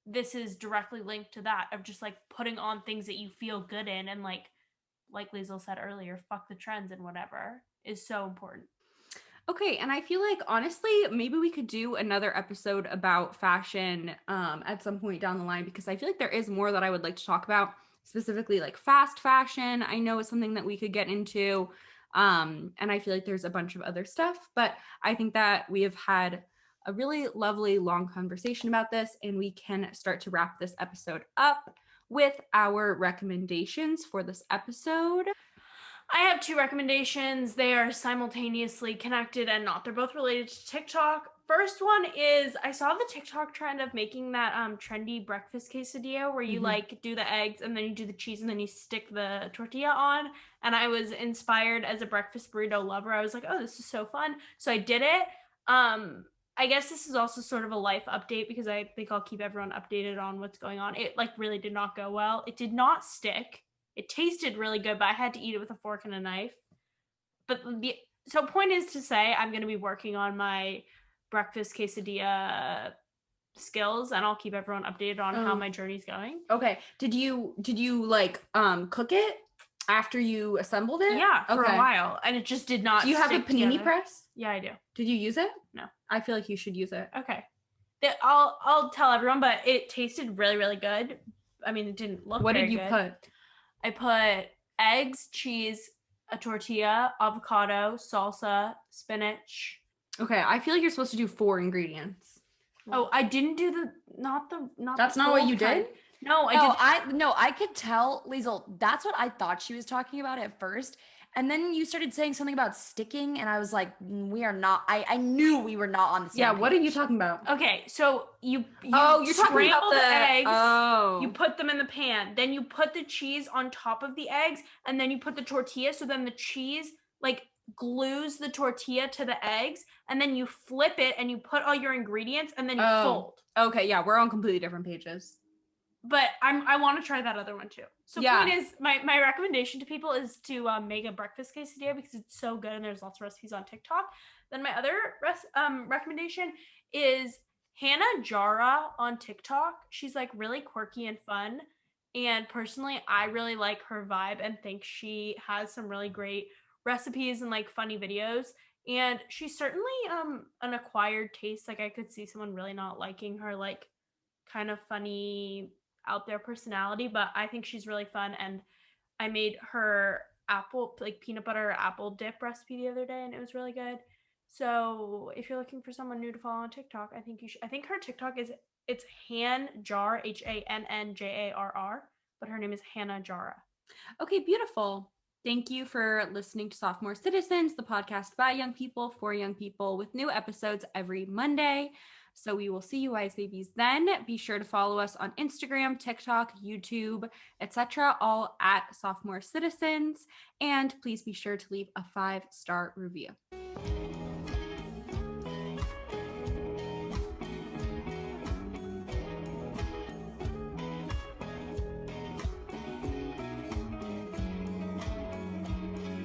this is directly linked to that of just like putting on things that you feel good in, and like Liesel said earlier, fuck the trends and whatever is so important. Okay, and I feel like honestly, maybe we could do another episode about fashion at some point down the line, because I feel like there is more that I would like to talk about, specifically like fast fashion. I know is something that we could get into, and I feel like there's a bunch of other stuff, but I think that we have had a really lovely long conversation about this, and we can start to wrap this episode up with our recommendations for this episode. I have two recommendations. They are simultaneously connected and not. They're both related to TikTok. First one is I saw the TikTok trend of making that trendy breakfast quesadilla where you like do the eggs and then you do the cheese and then you stick the tortilla on. And I was inspired as a breakfast burrito lover. I was like, oh, this is so fun. So I did it. I guess this is also sort of a life update because I think I'll keep everyone updated on what's going on. It like really did not go well. It did not stick. It tasted really good, but I had to eat it with a fork and a knife. But so point is to say I'm going to be working on my breakfast quesadilla skills, and I'll keep everyone updated on how my journey's going. Okay. Did you like cook it after you assembled it? Yeah, for a while, and it just did not. Do you have a panini press? Yeah, I do. Did you use it? No. I feel like you should use it. Okay. I'll tell everyone, but it tasted really, really good. I mean, it didn't look. What very did you good. put? I put eggs, cheese, a tortilla, avocado, salsa, spinach. Okay, I feel like you're supposed to do 4 ingredients. Oh, I didn't do not. That's not what you did? No, I could tell, Liesel, that's what I thought she was talking about at first. And then you started saying something about sticking, and I was like, we are not, I knew we were not on the same page. What are you talking about? Okay, so you you're talking about the eggs. Oh. You put them in the pan. Then you put the cheese on top of the eggs, and then you put the tortilla, so then the cheese like glues the tortilla to the eggs, and then you flip it and you put all your ingredients and then you fold. Okay, yeah, we're on completely different pages. But I want to try that other one too. So point is, my recommendation to people is to make a breakfast quesadilla because it's so good and there's lots of recipes on TikTok. Then my other recommendation is Hannah Jara on TikTok. She's like really quirky and fun. And personally, I really like her vibe and think she has some really great recipes and like funny videos. And she's certainly an acquired taste. Like I could see someone really not liking her like kind of funny out there personality, but I think she's really fun. And I made her peanut butter apple dip recipe the other day and it was really good. So if you're looking for someone new to follow on TikTok, I think you should. I think her TikTok it's Hannjar, HANNJARR, but her name is Hannah Jara. Okay, beautiful. Thank you for listening to Sophomore Citizens, the podcast by young people for young people, with new episodes every Monday. So we will see you wise babies then. Be sure to follow us on Instagram, TikTok, YouTube, etc., all at Sophomore Citizens. And please be sure to leave a 5-star review.